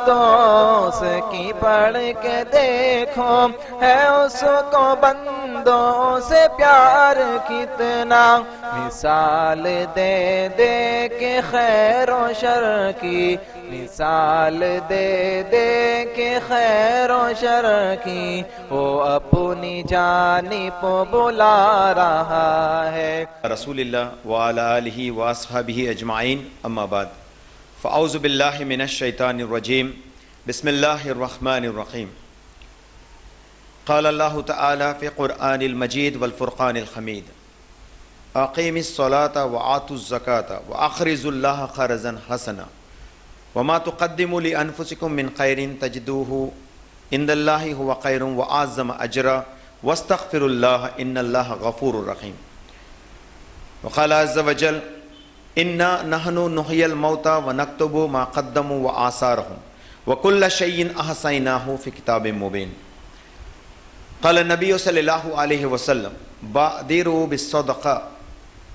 دوست کی پڑھ کے دیکھو ہے اس کو بندوں سے پیار کتنا، مثال دے دے کے خیر و شر کی، مثال دے دے کے خیر و شر کی، وہ اپنی جانب بلا رہا ہے۔ رسول اللہ وعلی آلہ واصحابہ اجمعین، اما بعد، فاعوذ باللہ من الشیطان الرجیم، بسم اللہ الرحمن الرحیم۔ قال اللہ تعالی فی قرآن المجید والفرقان الحمید، اقیم الصلاة وآتوا الزکاة واقرضوا اللہ قرضا حسنا وما تقدموا لانفسکم من خیر تجدوہ عند اللہ هو خیر واعظم اجرا واستغفروا اللہ ان اللہ غفور رحیم۔ وقال عز وجل انا نحن نحيي الموتى ونكتب ما قدموا وآثارهم وكل شيء احصيناه في كتاب مبين۔ قال النبي صلى الله عليه وسلم بادروا بالصدقة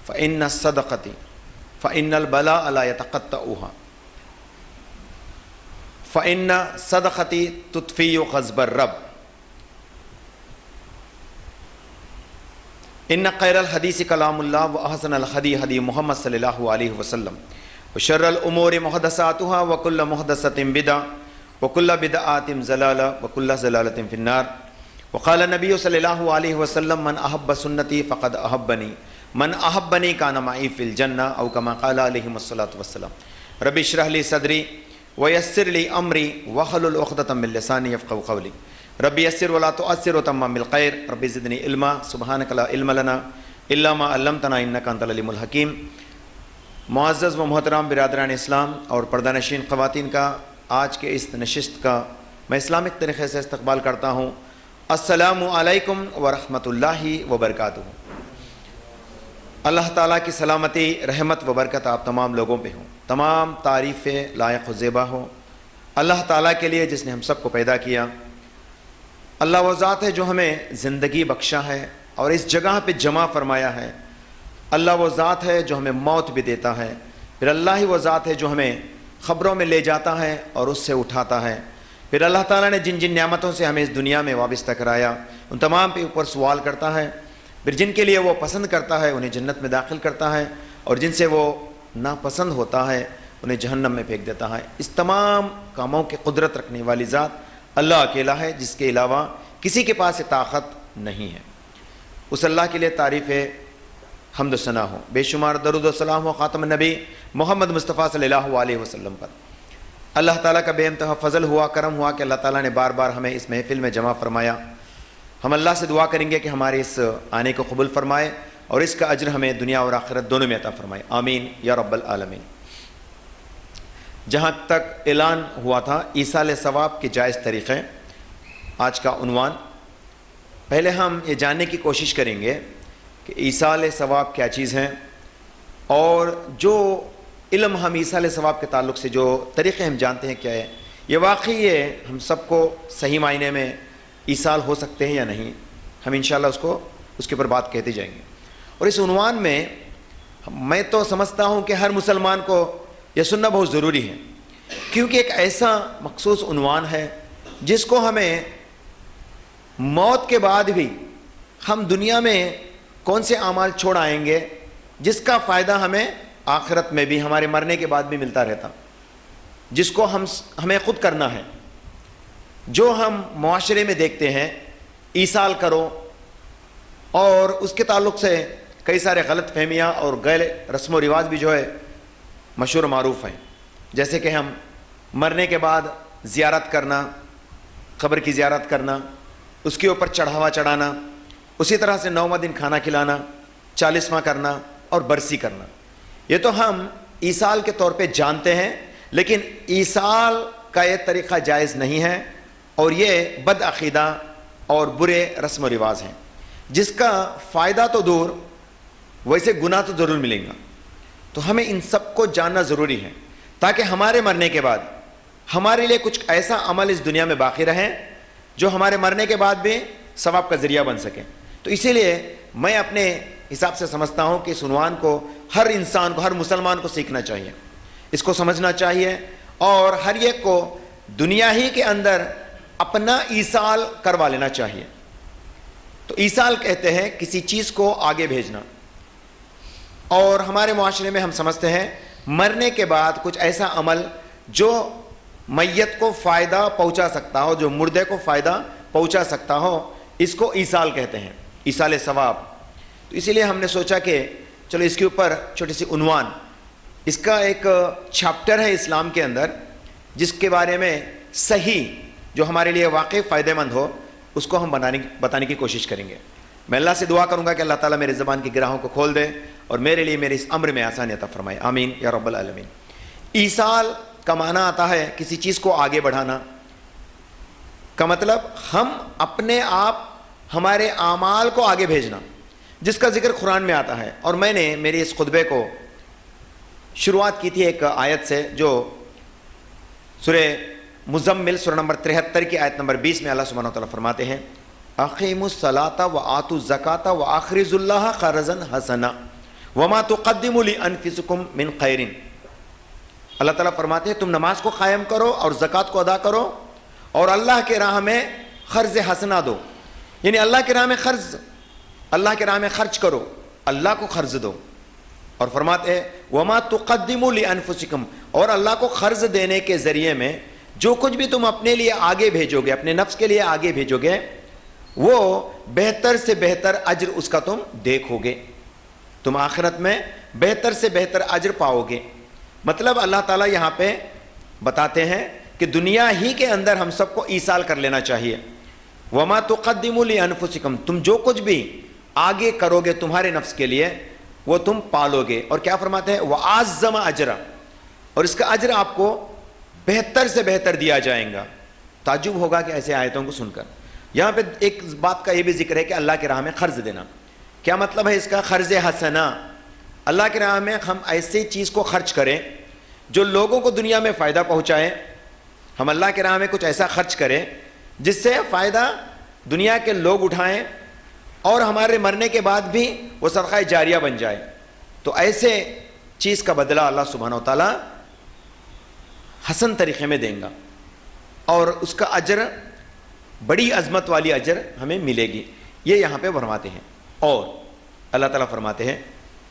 فإن الصدقة فإن البلاء لا يتقطعها فإن الصدقة تطفئ غضب الرب۔ ان خیر الحدیث کلام اللہ واحسن الہدی ہدی محمد صلی اللہ علیہ وسلم وشر الامور محدثاتها وکل محدثۃ بدعہ وکل بدعۃ ضلالہ وکل ضلالۃ فی النار۔ وقال النبی صلی اللہ علیہ وسلم من احب سنتی فقد احبنی من احبنی کان معی فی الجنہ او کما قال علیہ الصلاۃ والسلام۔ رب اشرح لی صدری ویسر لی امری واحلل عقدۃ من لسانی یفقهوا قولی۔ ربی یسر ولا تعسر وتمم بالخیر، ربی زدنی علما سبحانک لا علم لنا الا ما علمتنا انک انت العلیم الحکیم۔ معزز و محترم برادران اسلام اور پردہ نشین خواتین کا آج کے اس نشست کا میں اسلامک طریقے سے استقبال کرتا ہوں۔ السلام علیکم ورحمۃ اللہ وبرکاتہ۔ اللہ تعالیٰ کی سلامتی، رحمت و برکت آپ تمام لوگوں پہ ہوں۔ تمام تعریفیں لائق و زیبا ہو اللہ تعالیٰ کے لیے جس نے ہم سب کو پیدا کیا۔ اللہ وہ ذات ہے جو ہمیں زندگی بخشا ہے اور اس جگہ پہ جمع فرمایا ہے۔ اللہ وہ ذات ہے جو ہمیں موت بھی دیتا ہے۔ پھر اللہ ہی وہ ذات ہے جو ہمیں خبروں میں لے جاتا ہے اور اس سے اٹھاتا ہے۔ پھر اللہ تعالیٰ نے جن جن نعمتوں سے ہمیں اس دنیا میں وابستہ کرایا ان تمام پہ اوپر سوال کرتا ہے۔ پھر جن کے لیے وہ پسند کرتا ہے انہیں جنت میں داخل کرتا ہے، اور جن سے وہ ناپسند ہوتا ہے انہیں جہنم میں پھینک دیتا ہے۔ اس تمام کاموں کی قدرت رکھنے والی ذات اللہ اکیلا ہے، جس کے علاوہ کسی کے پاس یہ طاقت نہیں ہے۔ اس اللہ کے لیے تعریف حمد و ثنا ہو، بے شمار درود و سلام ہو خاتم النبی محمد مصطفیٰ صلی اللہ علیہ وسلم پر۔ اللہ تعالیٰ کا بے انتہا فضل ہوا، کرم ہوا کہ اللہ تعالیٰ نے بار بار ہمیں اس محفل میں جمع فرمایا۔ ہم اللہ سے دعا کریں گے کہ ہمارے اس آنے کو قبول فرمائے اور اس کا اجر ہمیں دنیا اور آخرت دونوں میں عطا فرمائے، آمین یا رب العالمین۔ جہاں تک اعلان ہوا تھا ایصال ثواب کے جائز طریقے، آج کا عنوان، پہلے ہم یہ جاننے کی کوشش کریں گے کہ ایصال ثواب کیا چیز ہے، اور جو علم ہم ایصال ثواب کے تعلق سے جو طریقے ہم جانتے ہیں کیا ہے، یہ واقعی یہ ہم سب کو صحیح معنی میں ایصال ہو سکتے ہیں یا نہیں، ہم انشاءاللہ اس کے اوپر بات کہتے جائیں گے۔ اور اس عنوان میں میں تو سمجھتا ہوں کہ ہر مسلمان کو یہ سننا بہت ضروری ہے، کیونکہ ایک ایسا مخصوص عنوان ہے جس کو ہمیں موت کے بعد بھی ہم دنیا میں کون سے اعمال چھوڑ آئیں گے جس کا فائدہ ہمیں آخرت میں بھی ہمارے مرنے کے بعد بھی ملتا رہتا، جس کو ہمیں خود کرنا ہے۔ جو ہم معاشرے میں دیکھتے ہیں ایصال کرو، اور اس کے تعلق سے کئی سارے غلط فہمیاں اور غیر رسم و رواج بھی جو ہے مشہور و معروف ہیں، جیسے کہ ہم مرنے کے بعد زیارت کرنا، قبر کی زیارت کرنا، اس کے اوپر چڑھاوا چڑھانا، اسی طرح سے 9واں دن کھانا کھلانا، 40واں کرنا اور برسی کرنا۔ یہ تو ہم ایصال کے طور پہ جانتے ہیں، لیکن ایصال کا یہ طریقہ جائز نہیں ہے، اور یہ بد عقیدہ اور برے رسم و رواج ہیں، جس کا فائدہ تو دور ویسے گناہ تو ضرور ملیں گا۔ تو ہمیں ان سب کو جاننا ضروری ہے تاکہ ہمارے مرنے کے بعد ہمارے لیے کچھ ایسا عمل اس دنیا میں باقی رہے جو ہمارے مرنے کے بعد بھی ثواب کا ذریعہ بن سکے۔ تو اسی لیے میں اپنے حساب سے سمجھتا ہوں کہ اس عنوان کو ہر انسان کو، ہر مسلمان کو سیکھنا چاہیے، اس کو سمجھنا چاہیے، اور ہر ایک کو دنیا ہی کے اندر اپنا ایصال کروا لینا چاہیے. تو ایصال کہتے ہیں کسی چیز کو آگے بھیجنا. اور ہمارے معاشرے میں ہم سمجھتے ہیں مرنے کے بعد کچھ ایسا عمل جو میت کو فائدہ پہنچا سکتا ہو, جو مردے کو فائدہ پہنچا سکتا ہو, اس کو ایصال کہتے ہیں, ایصال ثواب. تو اسی لیے ہم نے سوچا کہ چلو اس کے اوپر چھوٹی سی عنوان, اس کا ایک چیپٹر ہے اسلام کے اندر جس کے بارے میں صحیح جو ہمارے لیے واقعی فائدہ مند ہو اس کو ہم بتانے کی کوشش کریں گے. میں اللہ سے دعا کروں گا کہ اللہ تعالیٰ میرے زبان کی گراہوں کو کھول دے اور میرے لیے میرے اس امر میں آسانی عطا فرمائے. آمین یا رب العالمین. ایصال کا معنی آتا ہے کسی چیز کو آگے بڑھانا کا مطلب ہم اپنے آپ ہمارے اعمال کو آگے بھیجنا, جس کا ذکر قرآن میں آتا ہے. اور میں نے میری اس خطبے کو شروعات کی تھی ایک آیت سے جو سورہ مزمل سورہ نمبر 73 کی آیت نمبر 20 میں اللہ سبحانہ و تعالیٰ فرماتے ہیں اقیموا الصلاۃ وآتوا الزکاۃ واقرضوا اللہ قرضا حسنا وما تقدموا لانفسکم من خیر. اللہ تعالیٰ فرماتے ہیں تم نماز کو قائم کرو اور زکوٰۃ کو ادا کرو اور اللہ کے راہ میں قرض حسنا دو, یعنی اللہ کے راہ میں اللہ کے راہ میں خرچ کرو, اللہ کو قرض دو. اور فرماتے ہیں وما تقدموا لانفسکم, اور اللہ کو قرض دینے کے ذریعے میں جو کچھ بھی تم اپنے لیے آگے بھیجو گے, اپنے نفس کے لیے آگے بھیجو گے, وہ بہتر سے بہتر اجر اس کا تم دیکھو گے, تم آخرت میں بہتر سے بہتر اجر پاؤ گے. مطلب اللہ تعالیٰ یہاں پہ بتاتے ہیں کہ دنیا ہی کے اندر ہم سب کو ایصال کر لینا چاہیے. وما تقدموا لانفسکم, تم جو کچھ بھی آگے کرو گے تمہارے نفس کے لیے وہ تم پالو گے. اور کیا فرماتے ہیں وَأَعْظَمَ أَجْرًا, اور اس کا اجر آپ کو بہتر سے بہتر دیا جائے گا. تعجب ہوگا کہ ایسے آیتوں کو سن کر. یہاں پہ ایک بات کا یہ بھی ذکر ہے کہ اللہ کے راہ میں قرض دینا. کیا مطلب ہے اس کا؟ قرض حسنا, اللہ کے راہ میں ہم ایسی چیز کو خرچ کریں جو لوگوں کو دنیا میں فائدہ پہنچائے. ہم اللہ کے راہ میں کچھ ایسا خرچ کریں جس سے فائدہ دنیا کے لوگ اٹھائیں اور ہمارے مرنے کے بعد بھی وہ صدقہ جاریہ بن جائے. تو ایسے چیز کا بدلہ اللہ سبحانہ و تعالیٰ حسن طریقے میں دیں گا اور اس کا اجر بڑی عظمت والی اجر ہمیں ملے گی. یہ یہاں پہ فرماتے ہیں. اور اللہ تعالیٰ فرماتے ہیں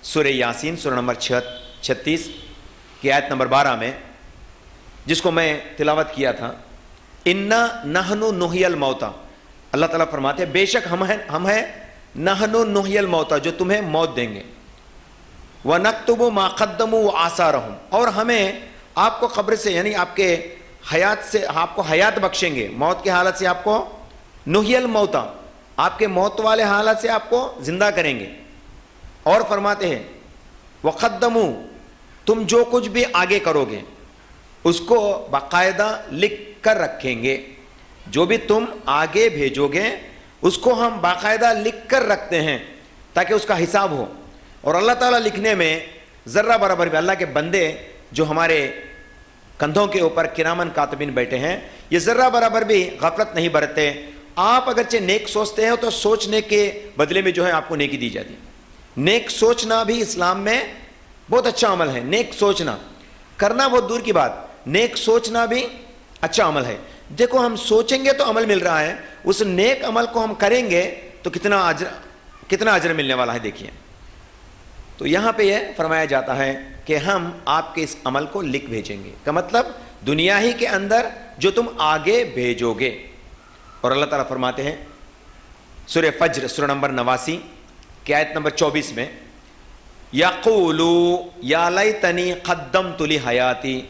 سورہ یاسین سورہ نمبر 36 کی آیت نمبر 12 میں, جس کو میں تلاوت کیا تھا, انا نحن نحیی الموتى, اللہ تعالیٰ فرماتے ہیں بے شک ہم ہیں نحن نحیی الموتى, جو تمہیں موت دیں گے, ونکتب ما قدموا وآثارهم, اور ہمیں آپ کو قبر سے یعنی آپ کے حیات سے آپ کو حیات بخشیں گے, موت کی حالت سے آپ کو نحیی الموتى, آپ کے موت والے حالت سے آپ کو زندہ کریں گے. اور فرماتے ہیں وقدموا, تم جو کچھ بھی آگے کرو گے اس کو باقاعدہ لکھ کر رکھیں گے. جو بھی تم آگے بھیجو گے اس کو ہم باقاعدہ لکھ کر رکھتے ہیں تاکہ اس کا حساب ہو. اور اللہ تعالیٰ لکھنے میں ذرہ برابر بھی, اللہ کے بندے جو ہمارے کندھوں کے اوپر کرامن کاتبین بیٹھے ہیں, یہ ذرہ برابر بھی غفلت نہیں برتتے. آپ اگرچہ نیک سوچتے ہیں تو سوچنے کے بدلے میں جو ہے آپ کو نیکی دی جاتی ہے. نیک سوچنا بھی اسلام میں بہت اچھا عمل ہے. نیک سوچنا کرنا بہت دور کی بات, نیک سوچنا بھی اچھا عمل ہے. دیکھو ہم سوچیں گے تو عمل مل رہا ہے, اس نیک عمل کو ہم کریں گے تو کتنا اجر ملنے والا ہے دیکھیے. تو یہاں پہ یہ فرمایا جاتا ہے کہ ہم آپ کے اس عمل کو لکھ بھیجیں گے, کا مطلب دنیا ہی کے اندر جو تم آگے بھیجو گے. اور اللہ تعالیٰ فرماتے ہیں سورہ فجر سورہ نمبر 89 کی آیت نمبر 24 میں یقولو یا لیتنی قدمت لحیاتی,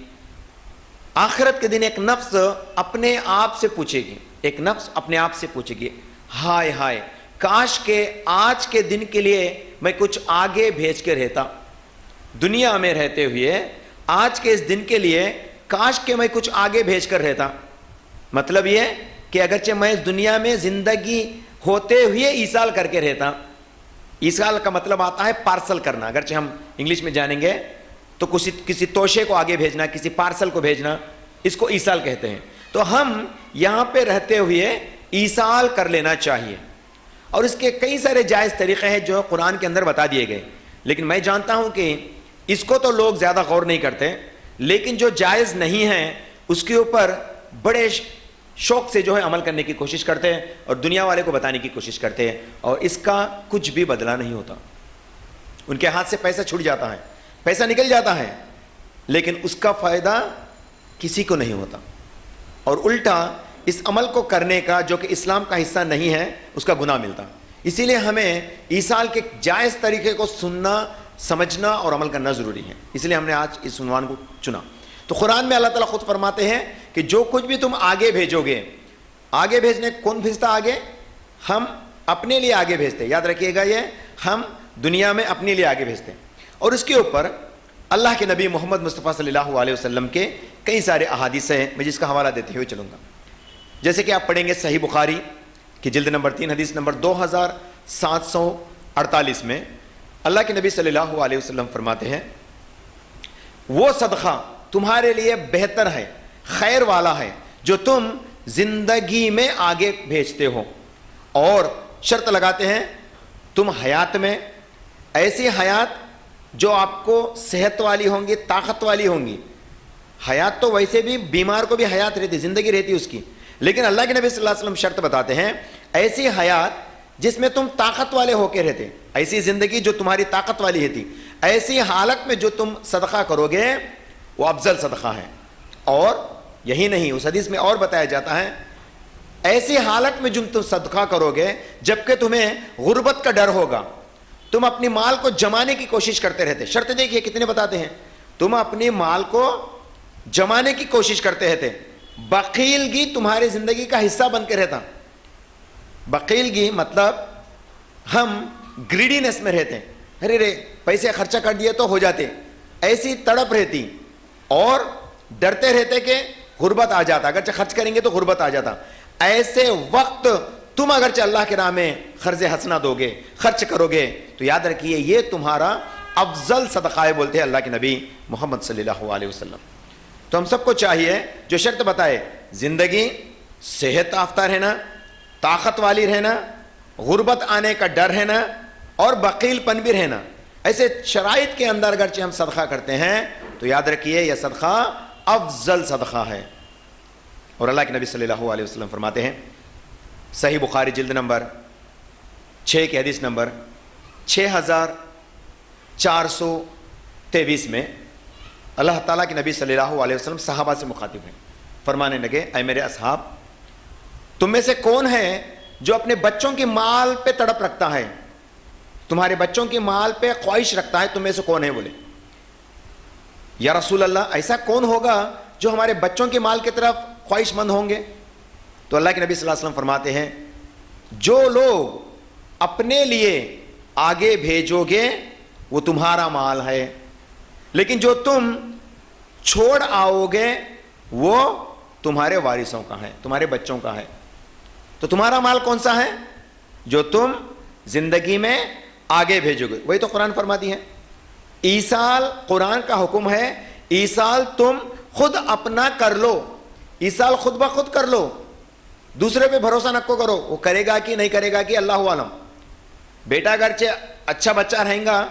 آخرت کے دن ایک نفس اپنے آپ سے پوچھے گی, ایک نفس اپنے آپ سے پوچھے گی ہائے ہائے کاش کہ آج کے دن کے لیے میں کچھ آگے بھیج کے رہتا. دنیا میں رہتے ہوئے آج کے اس دن کے لیے کاش کہ میں کچھ آگے بھیج کر رہتا. مطلب یہ کہ اگرچہ میں اس دنیا میں زندگی ہوتے ہوئے ایصال کر کے رہتا. ایصال کا مطلب آتا ہے پارسل کرنا, اگرچہ ہم انگلش میں جانیں گے تو کسی توشے کو آگے بھیجنا, کسی پارسل کو بھیجنا, اس کو ایصال کہتے ہیں. تو ہم یہاں پہ رہتے ہوئے ایصال کر لینا چاہیے. اور اس کے کئی سارے جائز طریقے ہیں جو قرآن کے اندر بتا دیے گئے, لیکن میں جانتا ہوں کہ اس کو تو لوگ زیادہ غور نہیں کرتے, لیکن جو جائز نہیں ہیں اس کے اوپر بڑے شوق سے جو ہے عمل کرنے کی کوشش کرتے ہیں اور دنیا والے کو بتانے کی کوشش کرتے ہیں، اور اس کا کچھ بھی بدلہ نہیں ہوتا. ان کے ہاتھ سے پیسہ چھوٹ جاتا ہے، پیسہ نکل جاتا ہے، لیکن اس کا فائدہ کسی کو نہیں ہوتا، اور الٹا اس عمل کو کرنے کا جو کہ اسلام کا حصہ نہیں ہے اس کا گناہ ملتا. اسی لیے ہمیں ایصال کے جائز طریقے کو سننا، سمجھنا اور عمل کرنا ضروری ہے. اس لیے ہم نے آج اس عنوان کو چنا. تو قرآن میں اللہ تعالیٰ خود فرماتے ہیں کہ جو کچھ بھی تم آگے بھیجو گے، آگے بھیجنے کون بھیجتا آگے؟ ہم اپنے لیے آگے بھیجتے. یاد رکھیے گا، یہ ہم دنیا میں اپنے لیے آگے بھیجتے ہیں. اور اس کے اوپر اللہ کے نبی محمد مصطفیٰ صلی اللہ علیہ وسلم کے کئی سارے احادیث ہیں. میں جس کا حوالہ دیتے ہوئے چلوں گا. جیسے کہ آپ پڑھیں گے صحیح بخاری کی جلد نمبر 3 حدیث نمبر 2748 میں اللہ کے نبی صلی اللہ علیہ وسلم فرماتے ہیں، وہ صدقہ تمہارے لیے بہتر ہے، خیر والا ہے، جو تم زندگی میں آگے بھیجتے ہو. اور شرط لگاتے ہیں تم حیات میں، ایسی حیات جو آپ کو صحت والی ہوں گی، طاقت والی ہوں گی. حیات تو ویسے بھی بیمار کو بھی حیات رہتی، زندگی رہتی اس کی، لیکن اللہ کے نبی صلی اللہ علیہ وسلم شرط بتاتے ہیں ایسی حیات جس میں تم طاقت والے ہو کے رہتے، ایسی زندگی جو تمہاری طاقت والی رہتی، ایسی حالت میں جو تم صدقہ کرو گے وہ افضل صدقہ ہے. اور یہی نہیں، اس حدیث میں اور بتایا جاتا ہے ایسی حالت میں جو تم صدقہ کرو گے جبکہ تمہیں غربت کا ڈر ہوگا، تم اپنی مال کو جمانے کی کوشش کرتے رہتے. شرط دیکھیے کتنے بتاتے ہیں، تم اپنی مال کو جمانے کی کوشش کرتے رہتے. بخیلگی تمہاری زندگی کا حصہ بن کے رہتا. بخیلگی مطلب ہم گریڈینس میں رہتے ہیں، ارے پیسے خرچہ کر دیے تو ہو جاتے، ایسی تڑپ رہتی اور ڈرتے رہتے کہ غربت آ جاتا، اگرچہ خرچ کریں گے تو غربت آ جاتا. ایسے وقت تم اگرچہ اللہ کے راہ میں قرض حسنہ دو گے، خرچ کرو گے، تو یاد رکھیے یہ تمہارا افضل صدقہ ہے، بولتے ہیں اللہ کے نبی محمد صلی اللہ علیہ وسلم. تو ہم سب کو چاہیے جو شرط بتائے، زندگی صحت یافتہ رہنا، طاقت والی رہنا، غربت آنے کا ڈر رہنا اور بخیل پن بھی رہنا. ایسے شرائط کے اندر اگرچہ ہم صدقہ کرتے ہیں تو یاد رکھیے یہ صدقہ افضل صدقہ ہے. اور اللہ کے نبی صلی اللہ علیہ وسلم فرماتے ہیں صحیح بخاری جلد نمبر 6 کی حدیث نمبر 6423 میں اللہ تعالیٰ کے نبی صلی اللہ علیہ وسلم صحابہ سے مخاطب ہیں، فرمانے لگے اے میرے اصحاب، تم میں سے کون ہے جو اپنے بچوں کی مال پہ تڑپ رکھتا ہے، تمہارے بچوں کی مال پہ خواہش رکھتا ہے، تم میں سے کون ہے؟ بولے یا رسول اللہ ایسا کون ہوگا جو ہمارے بچوں کے مال کی طرف خواہش مند ہوں گے؟ تو اللہ کے نبی صلی اللہ علیہ وسلم فرماتے ہیں جو لوگ اپنے لیے آگے بھیجو گے وہ تمہارا مال ہے، لیکن جو تم چھوڑ آؤ گے وہ تمہارے وارثوں کا ہے، تمہارے بچوں کا ہے. تو تمہارا مال کون سا ہے؟ جو تم زندگی میں آگے بھیجو گے. وہی تو قرآن فرماتی ہے. ایصال قرآن کا حکم ہے، ایصال تم خود اپنا کر لو، ایصال خود بخود کر لو، دوسرے پہ بھروسہ نہ کرو، وہ کرے گا کہ نہیں کرے گا کہ اللہ عالم. بیٹا اگرچہ اچھا بچہ رہیں گا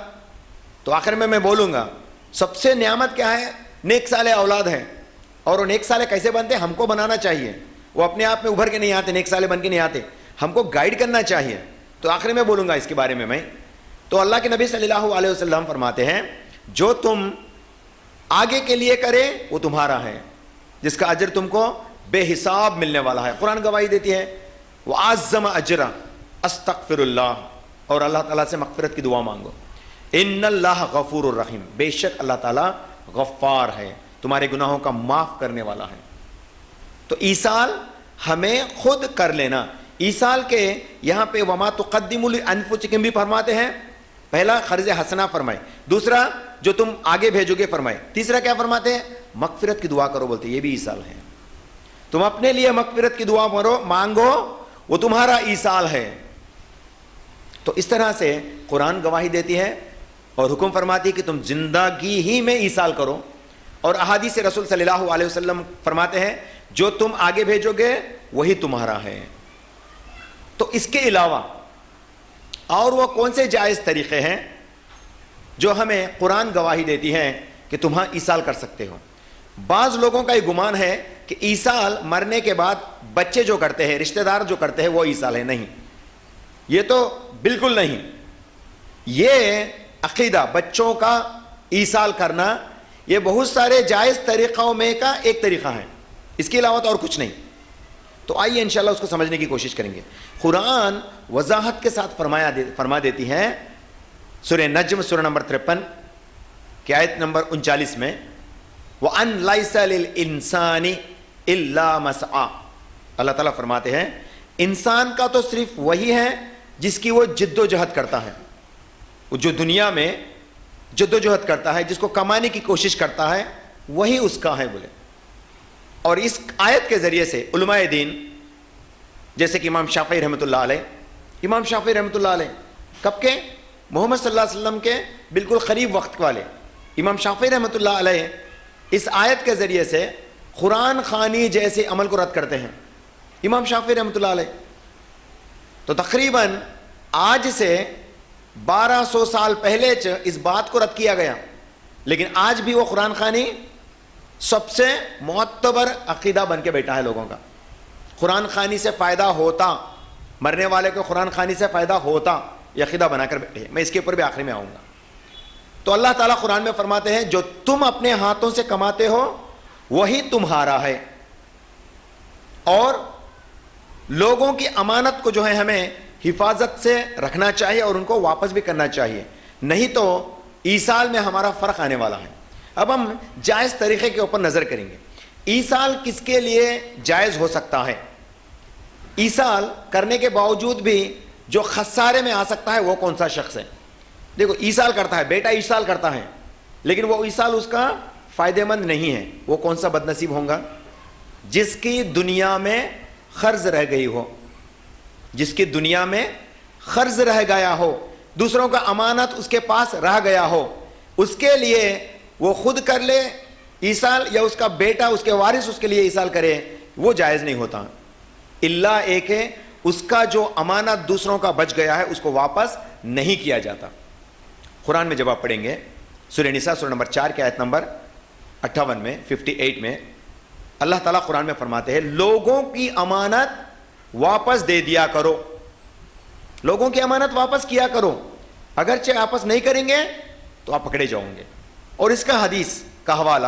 تو آخر میں بولوں گا سب سے نعمت کیا ہے؟ نیک صالح اولاد ہے. اور وہ نیک صالح کیسے بنتے ہیں؟ ہم کو بنانا چاہیے. وہ اپنے آپ میں ابھر کے نہیں آتے، نیک صالح بن کے نہیں آتے، ہم کو گائیڈ کرنا چاہیے. تو آخر میں بولوں گا اس کے بارے میں. تو اللہ کے نبی صلی اللہ علیہ وسلم فرماتے ہیں جو تم آگے کے لیے کرے وہ تمہارا ہے، جس کا اجر تم کو بے حساب ملنے والا ہے. قرآن گواہی دیتی ہے وَعَزَّمَ أَجْرًا أَسْتَغْفِرُ اللَّهِ، اور اللہ تعالیٰ سے مغفرت کی دعا مانگو. ان اللہ غفور الرحیم، بے شک اللہ تعالیٰ غفار ہے، تمہارے گناہوں کا معاف کرنے والا ہے. تو ایصال ہمیں خود کر لینا. ایصال کے یہاں پہ وما تقدموا لانفسکم بھی فرماتے ہیں. پہلا قرض حسنہ فرمائے، دوسرا جو تم آگے بھیجو گے فرمائے، تیسرا کیا فرماتے ہیں؟ مغفرت کی دعا کرو، بولتے یہ بھی ایصال ہے. تم اپنے لیے مغفرت کی دعا مانگو، وہ تمہارا ایصال ہے. تو اس طرح سے قرآن گواہی دیتی ہے اور حکم فرماتی ہے کہ تم زندگی ہی میں ایصال کرو. اور احادیث رسول صلی اللہ علیہ وسلم فرماتے ہیں جو تم آگے بھیجو گے وہی تمہارا ہے. تو اس کے علاوہ اور وہ کون سے جائز طریقے ہیں جو ہمیں قرآن گواہی دیتی ہیں کہ تم ایصال کر سکتے ہو؟ بعض لوگوں کا یہ گمان ہے کہ ایصال مرنے کے بعد بچے جو کرتے ہیں، رشتہ دار جو کرتے ہیں وہ ایصال ہے، نہیں، یہ تو بالکل نہیں. یہ عقیدہ بچوں کا ایصال کرنا یہ بہت سارے جائز طریقوں میں کا ایک طریقہ ہے، اس کے علاوہ تو اور کچھ نہیں. تو آئیے انشاءاللہ اس کو سمجھنے کی کوشش کریں گے. قرآن وضاحت کے ساتھ فرما دیتی ہے سورہ نجم سورہ نمبر 53 کی آیت نمبر 39 میں، وَأَن لَيْسَ لِلْإِنسَانِ إِلَّا مَسْعَى. اللہ تعالیٰ فرماتے ہیں انسان کا تو صرف وہی ہے جس کی وہ جد و جہد کرتا ہے، وہ جو دنیا میں جد و جہد کرتا ہے، جس کو کمانے کی کوشش کرتا ہے، وہی اس کا ہے بولے. اور اس آیت کے ذریعے سے علماء دین جیسے کہ امام شافعی رحمۃ اللہ علیہ، امام شافعی رحمۃ اللہ علیہ کب کے؟ محمد صلی اللہ علیہ وسلم کے بالکل قریب وقت والے امام شافعی رحمۃ اللہ علیہ اس آیت کے ذریعے سے قرآن خوانی جیسے عمل کو رد کرتے ہیں. امام شافعی رحمۃ اللہ علیہ تو تقریباً آج سے 1200 سال پہلے اس بات کو رد کیا گیا، لیکن آج بھی وہ قرآن خوانی سب سے معتبر عقیدہ بن کے بیٹھا ہے لوگوں کا. قرآن خوانی سے فائدہ ہوتا، مرنے والے کو قرآن خوانی سے فائدہ ہوتا، یہ عقیدہ بنا کر بیٹھے. میں اس کے اوپر بھی آخری میں آؤں گا. تو اللہ تعالیٰ قرآن میں فرماتے ہیں جو تم اپنے ہاتھوں سے کماتے ہو وہی تمہارا ہے، اور لوگوں کی امانت کو جو ہے ہمیں حفاظت سے رکھنا چاہیے اور ان کو واپس بھی کرنا چاہیے، نہیں تو ایصال میں ہمارا فرق آنے والا ہے. اب ہم جائز طریقے کے اوپر نظر کریں گے. ایصال کس کے لیے جائز ہو سکتا ہے؟ ایصال کرنے کے باوجود بھی جو خسارے میں آ سکتا ہے وہ کون سا شخص ہے؟ دیکھو ایصال کرتا ہے، بیٹا ایصال کرتا ہے، لیکن وہ ایصال اس کا فائدہ مند نہیں ہے. وہ کون سا بد نصیب ہوگا؟ جس کی دنیا میں قرض رہ گئی ہو، جس کی دنیا میں قرض رہ گیا ہو، دوسروں کا امانت اس کے پاس رہ گیا ہو، اس کے لیے وہ خود کر لے ایصال یا اس کا بیٹا اس کے وارث اس کے لیے ایصال کرے، وہ جائز نہیں ہوتا. اللہ ایک ہے، اس کا جو امانت دوسروں کا بچ گیا ہے اس کو واپس نہیں کیا جاتا. قرآن میں جب آپ پڑھیں گے سورہ نساء سورہ نمبر 4 کی آیت نمبر 58 میں 58 میں اللہ تعالیٰ قرآن میں فرماتے ہیں لوگوں کی امانت واپس دے دیا کرو، لوگوں کی امانت واپس کیا کرو، اگرچہ واپس نہیں کریں گے تو آپ پکڑے جاؤں گے. اور اس کا حدیث کا حوالہ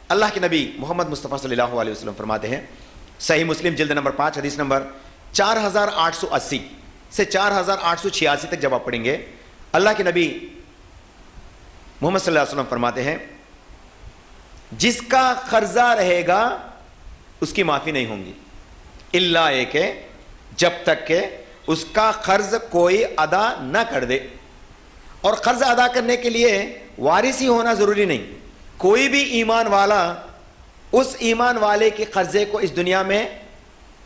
اللہ کے نبی محمد مصطفیٰ صلی اللہ علیہ وسلم فرماتے ہیں، صحیح مسلم جلد نمبر 5 حدیث نمبر 4880 سے 4886 تک جب آپ پڑھیں گے اللہ کے نبی محمد صلی اللہ علیہ وسلم فرماتے ہیں جس کا قرضہ رہے گا اس کی معافی نہیں ہوں گی، اللہ ایک ہے جب تک کہ اس کا قرض کوئی ادا نہ کر دے. اور قرض ادا کرنے کے لیے وارث ہی ہونا ضروری نہیں، کوئی بھی ایمان والا اس ایمان والے کے قرضے کو اس دنیا میں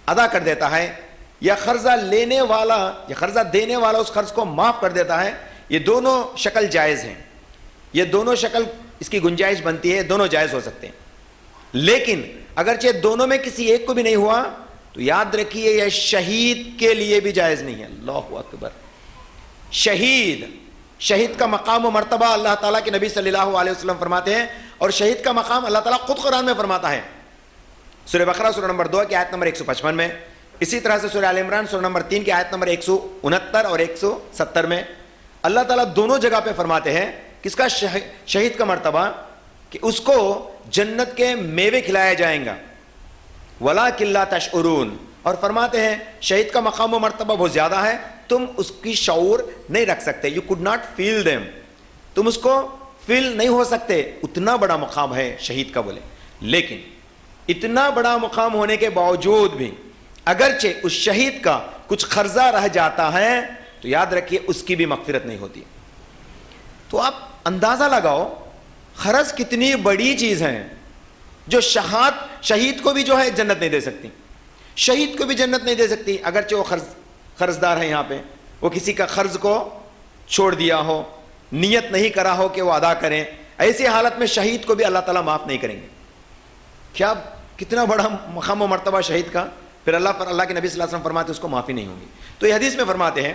ادا کر دیتا ہے، یا قرضہ لینے والا یا قرضہ دینے والا اس قرض کو معاف کر دیتا ہے. یہ دونوں شکل جائز ہیں، یہ دونوں شکل اس کی گنجائش بنتی ہے، دونوں جائز ہو سکتے ہیں. لیکن اگرچہ دونوں میں کسی ایک کو بھی نہیں ہوا تو یاد رکھیے یہ شہید کے لیے بھی جائز نہیں ہے. اللہ اکبر. شہید کا مقام و مرتبہ اللہ تعالیٰ کے نبی صلی اللہ علیہ وسلم فرماتے ہیں، اور شہید کا مقام اللہ تعالیٰ خود قرآن میں فرماتا ہے سورہ بقرہ سورہ نمبر 2 کی آیت نمبر 155 میں، اسی طرح سے سورہ آل عمران سورہ نمبر 3 کی آیت نمبر 169 اور 170 میں اللہ تعالیٰ دونوں جگہ پہ فرماتے ہیں کس کا شہید کا مرتبہ، کہ اس کو جنت کے میوے کھلایا جائیں گا، وَلَٰكِن لَا تَشْعُرُونَ. اور فرماتے ہیں شہید کا مقام و مرتبہ بہت زیادہ ہے، تم اس کی شعور نہیں رکھ سکتے، you could not feel them، تم اس کو فیل نہیں ہو سکتے، اتنا بڑا مقام ہے شہید کا بولے. لیکن اتنا بڑا مقام ہونے کے باوجود بھی اگرچہ اس شہید کا کچھ قرضہ رہ جاتا ہے تو یاد رکھیے اس کی بھی مغفرت نہیں ہوتی. تو آپ اندازہ لگاؤ قرض کتنی بڑی چیز ہے جو شہید کو بھی جو ہے جنت نہیں دے سکتی، شہید کو بھی جنت نہیں دے سکتی اگرچہ وہ قرضدار ہے. یہاں پہ وہ کسی کا قرض کو چھوڑ دیا ہو، نیت نہیں کرا ہو کہ وہ ادا کریں، ایسی حالت میں شہید کو بھی اللہ تعالیٰ معاف نہیں کریں گے. کیا کتنا بڑا مقام و مرتبہ شہید کا. پھر اللہ کے نبی صلی اللہ علیہ وسلم فرماتے اس کو معافی نہیں ہوگی. تو یہ حدیث میں فرماتے ہیں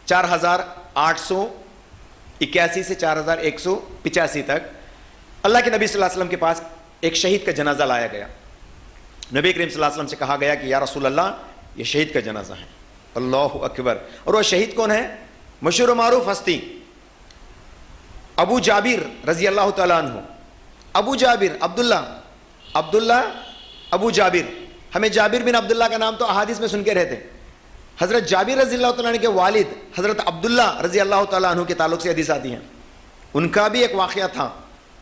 4881 سے 4185 تک اللہ کے نبی صلی اللہ علیہ وسلم کے پاس ایک شہید کا جنازہ لایا گیا. نبی کریم صلی اللہ علیہ وسلم سے کہا گیا کہ یا رسول اللہ یہ شہید کا جنازہ ہے. اللہ اکبر. اور وہ شہید کون ہے؟ مشہور و معروف ہستی ابو جابر رضی اللہ تعالیٰ عنہ. ابو جابر عبداللہ ابو جابر. ہمیں جابر بن عبداللہ کا نام تو احادیث میں سن کے رہتے. حضرت جابر رضی اللہ تعالیٰ عنہ کے والد حضرت عبداللہ رضی اللہ تعالیٰ عنہ کے تعلق سے حدیث آتی ہیں. ان کا بھی ایک واقعہ تھا.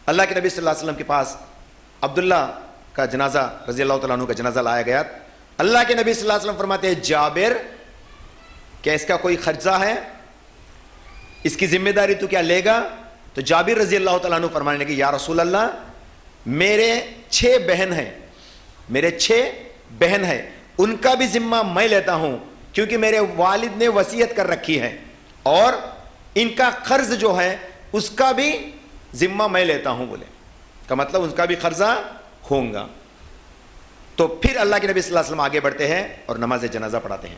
اللہ کے نبی صلی اللہ علیہ وسلم کے پاس عبداللہ کا جنازہ رضی اللہ تعالیٰ عنہ کا جنازہ لایا گیا. اللہ کے نبی صلی اللہ علیہ وسلم فرماتے ہیں جابر کیا اس کا کوئی خرچہ ہے؟ اس کی ذمہ داری تو کیا لے گا؟ تو جابر رضی اللہ تعالیٰ عنہ فرمانے لگے یا رسول اللہ میرے 6 بہن ہیں ان کا بھی ذمہ میں لیتا ہوں کیونکہ میرے والد نے وصیت کر رکھی ہے اور ان کا قرض جو ہے اس کا بھی ذمہ میں لیتا ہوں. بولے کا مطلب اس کا بھی قرضہ ہوں گا. تو پھر اللہ کے نبی صلی اللہ علیہ وسلم آگے بڑھتے ہیں اور نماز جنازہ پڑھاتے ہیں.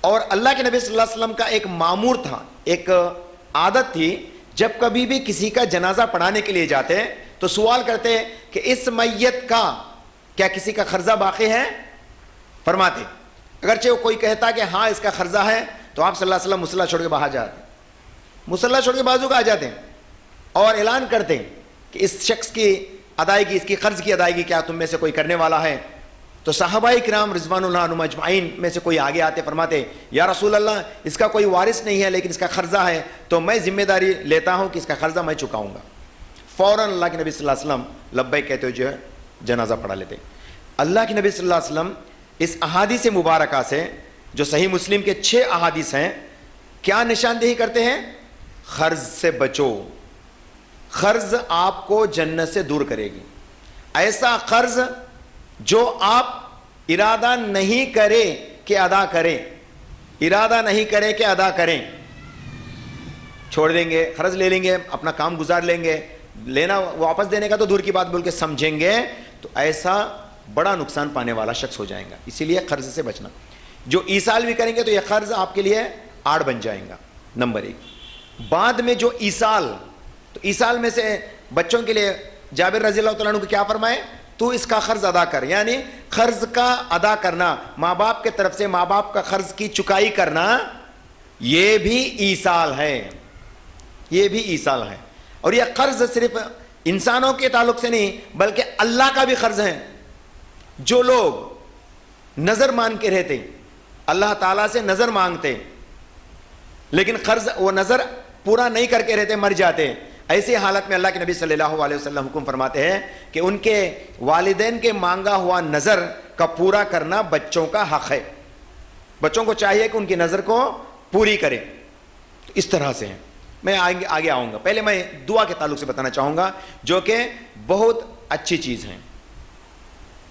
اور اللہ کے نبی صلی اللہ علیہ وسلم کا ایک معمور تھا, ایک عادت تھی, جب کبھی بھی کسی کا جنازہ پڑھانے کے لیے جاتے تو سوال کرتے کہ اس میت کا کیا کسی کا قرضہ باقی ہے؟ فرماتے اگرچہ وہ کوئی کہتا کہ ہاں اس کا قرضہ ہے تو آپ صلی اللہ علیہ وسلم مصلی چھوڑ کے باہر جاتے, مصلی چھوڑ کے بازو کا آ جاتے ہیں اور اعلان کرتے ہیں کہ اس شخص کی ادائیگی, اس کی قرض کی ادائیگی کیا تم میں سے کوئی کرنے والا ہے؟ تو صحابہ کرام رضوان اللہ عنہم اجمعین میں سے کوئی آگے آتے فرماتے یا رسول اللہ اس کا کوئی وارث نہیں ہے لیکن اس کا قرضہ ہے تو میں ذمہ داری لیتا ہوں کہ اس کا قرضہ میں چکاؤں گا. فوراً اللہ کے نبی صلی اللہ علیہ وسلم لبیک کہتے ہوئے جو ہے جنازہ پڑھا لیتے. اللہ کے نبی صلی اللہ علیہ وسلم اس احادیث مبارکہ سے جو صحیح مسلم کے 6 احادیث ہیں کیا نشاندہی کرتے ہیں؟ قرض سے بچو, قرض آپ کو جنت سے دور کرے گی. ایسا قرض جو آپ ارادہ نہیں کرے کہ ادا کریں, ارادہ نہیں کرے کہ ادا کریں, چھوڑ دیں گے, قرض لے لیں گے, اپنا کام گزار لیں گے, لینا واپس دینے کا تو دور کی بات بول کے سمجھیں گے تو ایسا بڑا نقصان پانے والا شخص ہو جائے گا. اسی لیے قرض سے بچنا. جو ایصال بھی کریں گے تو یہ قرض آپ کے لیے آڑ بن جائے گا. نمبر 1. بعد میں جو ایصال, تو ایصال میں سے بچوں کے لیے جابر رضی اللہ تعالیٰ عنہ کو کیا فرمائے؟ تو اس کا قرض ادا کر, یعنی قرض کا ادا کرنا, ماں باپ کے طرف سے ماں باپ کا قرض کی چکائی کرنا, یہ بھی ایصال ہے, یہ بھی ایصال ہے. اور یہ قرض صرف انسانوں کے تعلق سے نہیں بلکہ اللہ کا بھی قرض ہے. جو لوگ نظر مان کے رہتے, اللہ تعالیٰ سے نظر مانگتے لیکن قرض وہ نظر پورا نہیں کر کے رہتے, مر جاتے, ایسی حالت میں اللہ کے نبی صلی اللہ علیہ وسلم حکم فرماتے ہیں کہ ان کے والدین کے مانگا ہوا نظر کا پورا کرنا بچوں کا حق ہے. بچوں کو چاہیے کہ ان کی نظر کو پوری کریں. اس طرح سے ہیں. میں آگے آؤں گا. پہلے میں دعا کے تعلق سے بتانا چاہوں گا جو کہ بہت اچھی چیز ہے,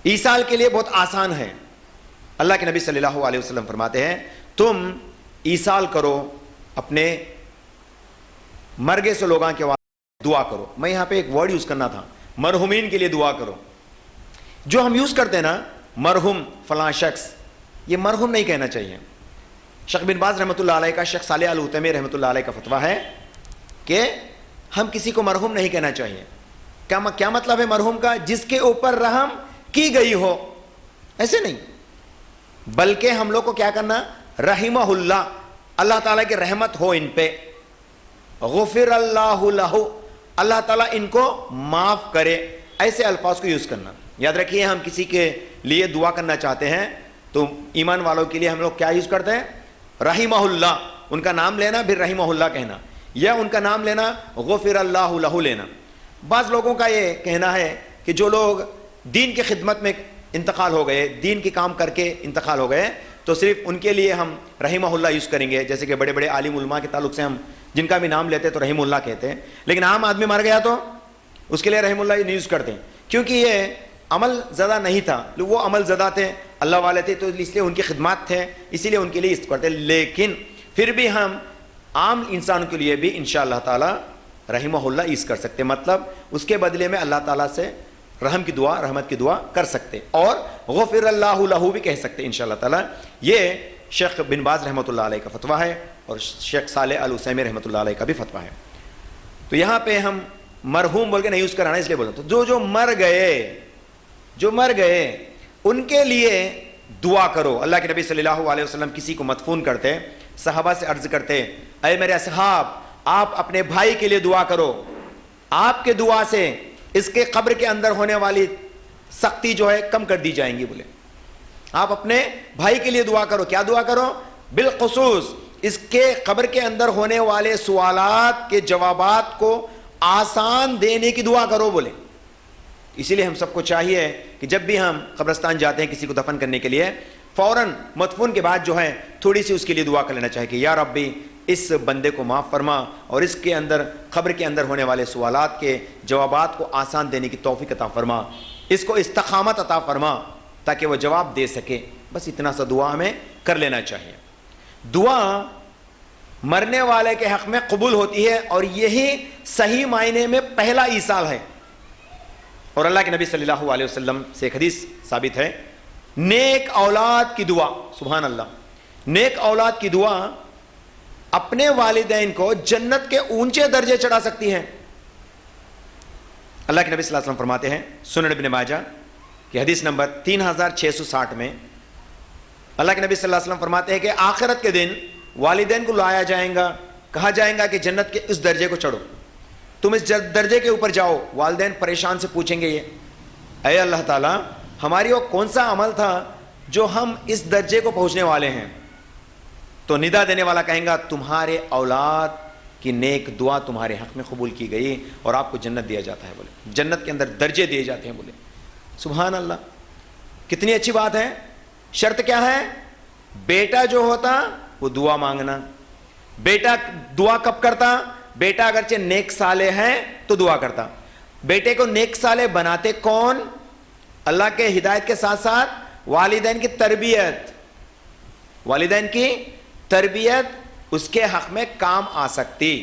ایصال کے لیے بہت آسان ہے. اللہ کے نبی صلی اللہ علیہ وسلم فرماتے ہیں تم ایصال کرو, اپنے مرگے سے لوگاں کے واسطے دعا کرو. میں یہاں پہ ایک ورڈ یوز کرنا تھا, مرحومین کے لیے دعا کرو. جو ہم یوز کرتے ہیں نا مرحوم فلاں شخص, یہ مرحوم نہیں کہنا چاہیے. شیخ بن باز رحمۃ اللہ علیہ کا, شیخ صالح العثیمین رحمۃ اللہ علیہ کا فتویٰ ہے کہ ہم کسی کو مرحوم نہیں کہنا چاہیے. کیا مطلب ہے مرحوم کا؟ جس کے اوپر رحم کی گئی ہو, ایسے نہیں, بلکہ ہم لوگ کو کیا کرنا, رحمہ اللہ, اللہ تعالیٰ کی رحمت ہو ان پہ, غفر اللہ لہ, اللہ تعالیٰ ان کو معاف کرے, ایسے الفاظ کو یوز کرنا. یاد رکھیے ہم کسی کے لیے دعا کرنا چاہتے ہیں تو ایمان والوں کے لیے ہم لوگ کیا یوز کرتے ہیں؟ رحمہ اللہ, ان کا نام لینا پھر رحمہ اللہ کہنا, یا ان کا نام لینا غفر اللہ لہ لینا. بعض لوگوں کا یہ کہنا ہے کہ جو لوگ دین کی خدمت میں انتقال ہو گئے, دین کے کام کر کے انتقال ہو گئے, تو صرف ان کے لیے ہم رحمہ اللہ یوز کریں گے. جیسے کہ بڑے بڑے عالم علماء کے تعلق سے ہم جن کا بھی نام لیتے تو رحمہ اللہ کہتے ہیں, لیکن عام آدمی مر گیا تو اس کے لیے رحمہ اللہ نہیں یوز کرتے, کیونکہ یہ عمل زدہ نہیں تھا, وہ عمل زدہ تھے, اللہ والے تھے, تو اس لیے ان کی خدمات تھے, اسی لیے ان کے لیے اس کرتے. لیکن پھر بھی ہم عام انسان کے لیے بھی انشاءاللہ تعالی رحمہ اللہ یوز کر سکتے, مطلب اس کے بدلے میں اللہ تعالیٰ سے رحم کی دعا, رحمت کی دعا کر سکتے, اور غفر اللہ لہ بھی کہہ سکتے انشاءاللہ تعالی. یہ شیخ بن باز رحمۃ اللہ علیہ کا فتویٰ ہے اور شیخ صالح العثیمین رحمۃ اللہ علیہ کا بھی فتویٰ ہے. تو یہاں پہ ہم مرحوم بول کے نہیں یوز کرانا, اس لیے بولتے جو مر گئے جو مر گئے ان کے لیے دعا کرو. اللہ کے نبی صلی اللہ علیہ وسلم کسی کو مدفون کرتے, صحابہ سے عرض کرتے, اے میرے اصحاب, آپ اپنے بھائی کے لیے دعا کرو, آپ کے دعا سے اس کے قبر کے اندر ہونے والی سختی جو ہے کم کر دی جائیں گی. بولے آپ اپنے بھائی کے لیے دعا کرو. کیا دعا کرو؟ بالخصوص اس کے قبر کے اندر ہونے والے سوالات کے جوابات کو آسان دینے کی دعا کرو. بولے اسی لیے ہم سب کو چاہیے کہ جب بھی ہم قبرستان جاتے ہیں کسی کو دفن کرنے کے لیے, فوراً مدفون کے بعد جو ہے تھوڑی سی اس کے لیے دعا کر لینا چاہیے کہ یا ربی اس بندے کو معاف فرما اور اس کے اندر قبر کے اندر ہونے والے سوالات کے جوابات کو آسان دینے کی توفیق عطا فرما, اس کو استقامت عطا فرما تاکہ وہ جواب دے سکے. بس اتنا سا دعا ہمیں کر لینا چاہیے. دعا مرنے والے کے حق میں قبول ہوتی ہے اور یہی صحیح معنی میں پہلا ایصال ہے. اور اللہ کے نبی صلی اللہ علیہ وسلم سے ایک حدیث ثابت ہے, نیک اولاد کی دعا, سبحان اللہ, نیک اولاد کی دعا اپنے والدین کو جنت کے اونچے درجے چڑھا سکتی ہے. اللہ کے نبی صلی اللہ علیہ وسلم فرماتے ہیں سنن ابن ماجہ کی حدیث نمبر 3660 میں, اللہ کے نبی صلی اللہ علیہ وسلم فرماتے ہیں کہ آخرت کے دن والدین کو لایا جائے گا, کہا جائے گا کہ جنت کے اس درجے کو چڑھو, تم اس درجے کے اوپر جاؤ. والدین پریشان سے پوچھیں گے, یہ اے اللہ تعالیٰ ہماری وہ کون سا عمل تھا جو ہم اس درجے کو پہنچنے والے ہیں؟ تو ندا دینے والا کہیں گا تمہارے اولاد کی نیک دعا تمہارے حق میں قبول کی گئی اور آپ کو جنت دیا جاتا ہے. بولے جنت کے اندر درجے دیے جاتے ہیں. بولے سبحان اللہ, کتنی اچھی بات ہے. شرط کیا ہے؟ بیٹا جو ہوتا وہ دعا مانگنا. بیٹا دعا کب کرتا؟ بیٹا اگرچہ نیک صالح ہے تو دعا کرتا. بیٹے کو نیک صالح بناتے کون؟ اللہ کے ہدایت کے ساتھ ساتھ والدین کی تربیت. والدین کی تربیت اس کے حق میں کام آ سکتی.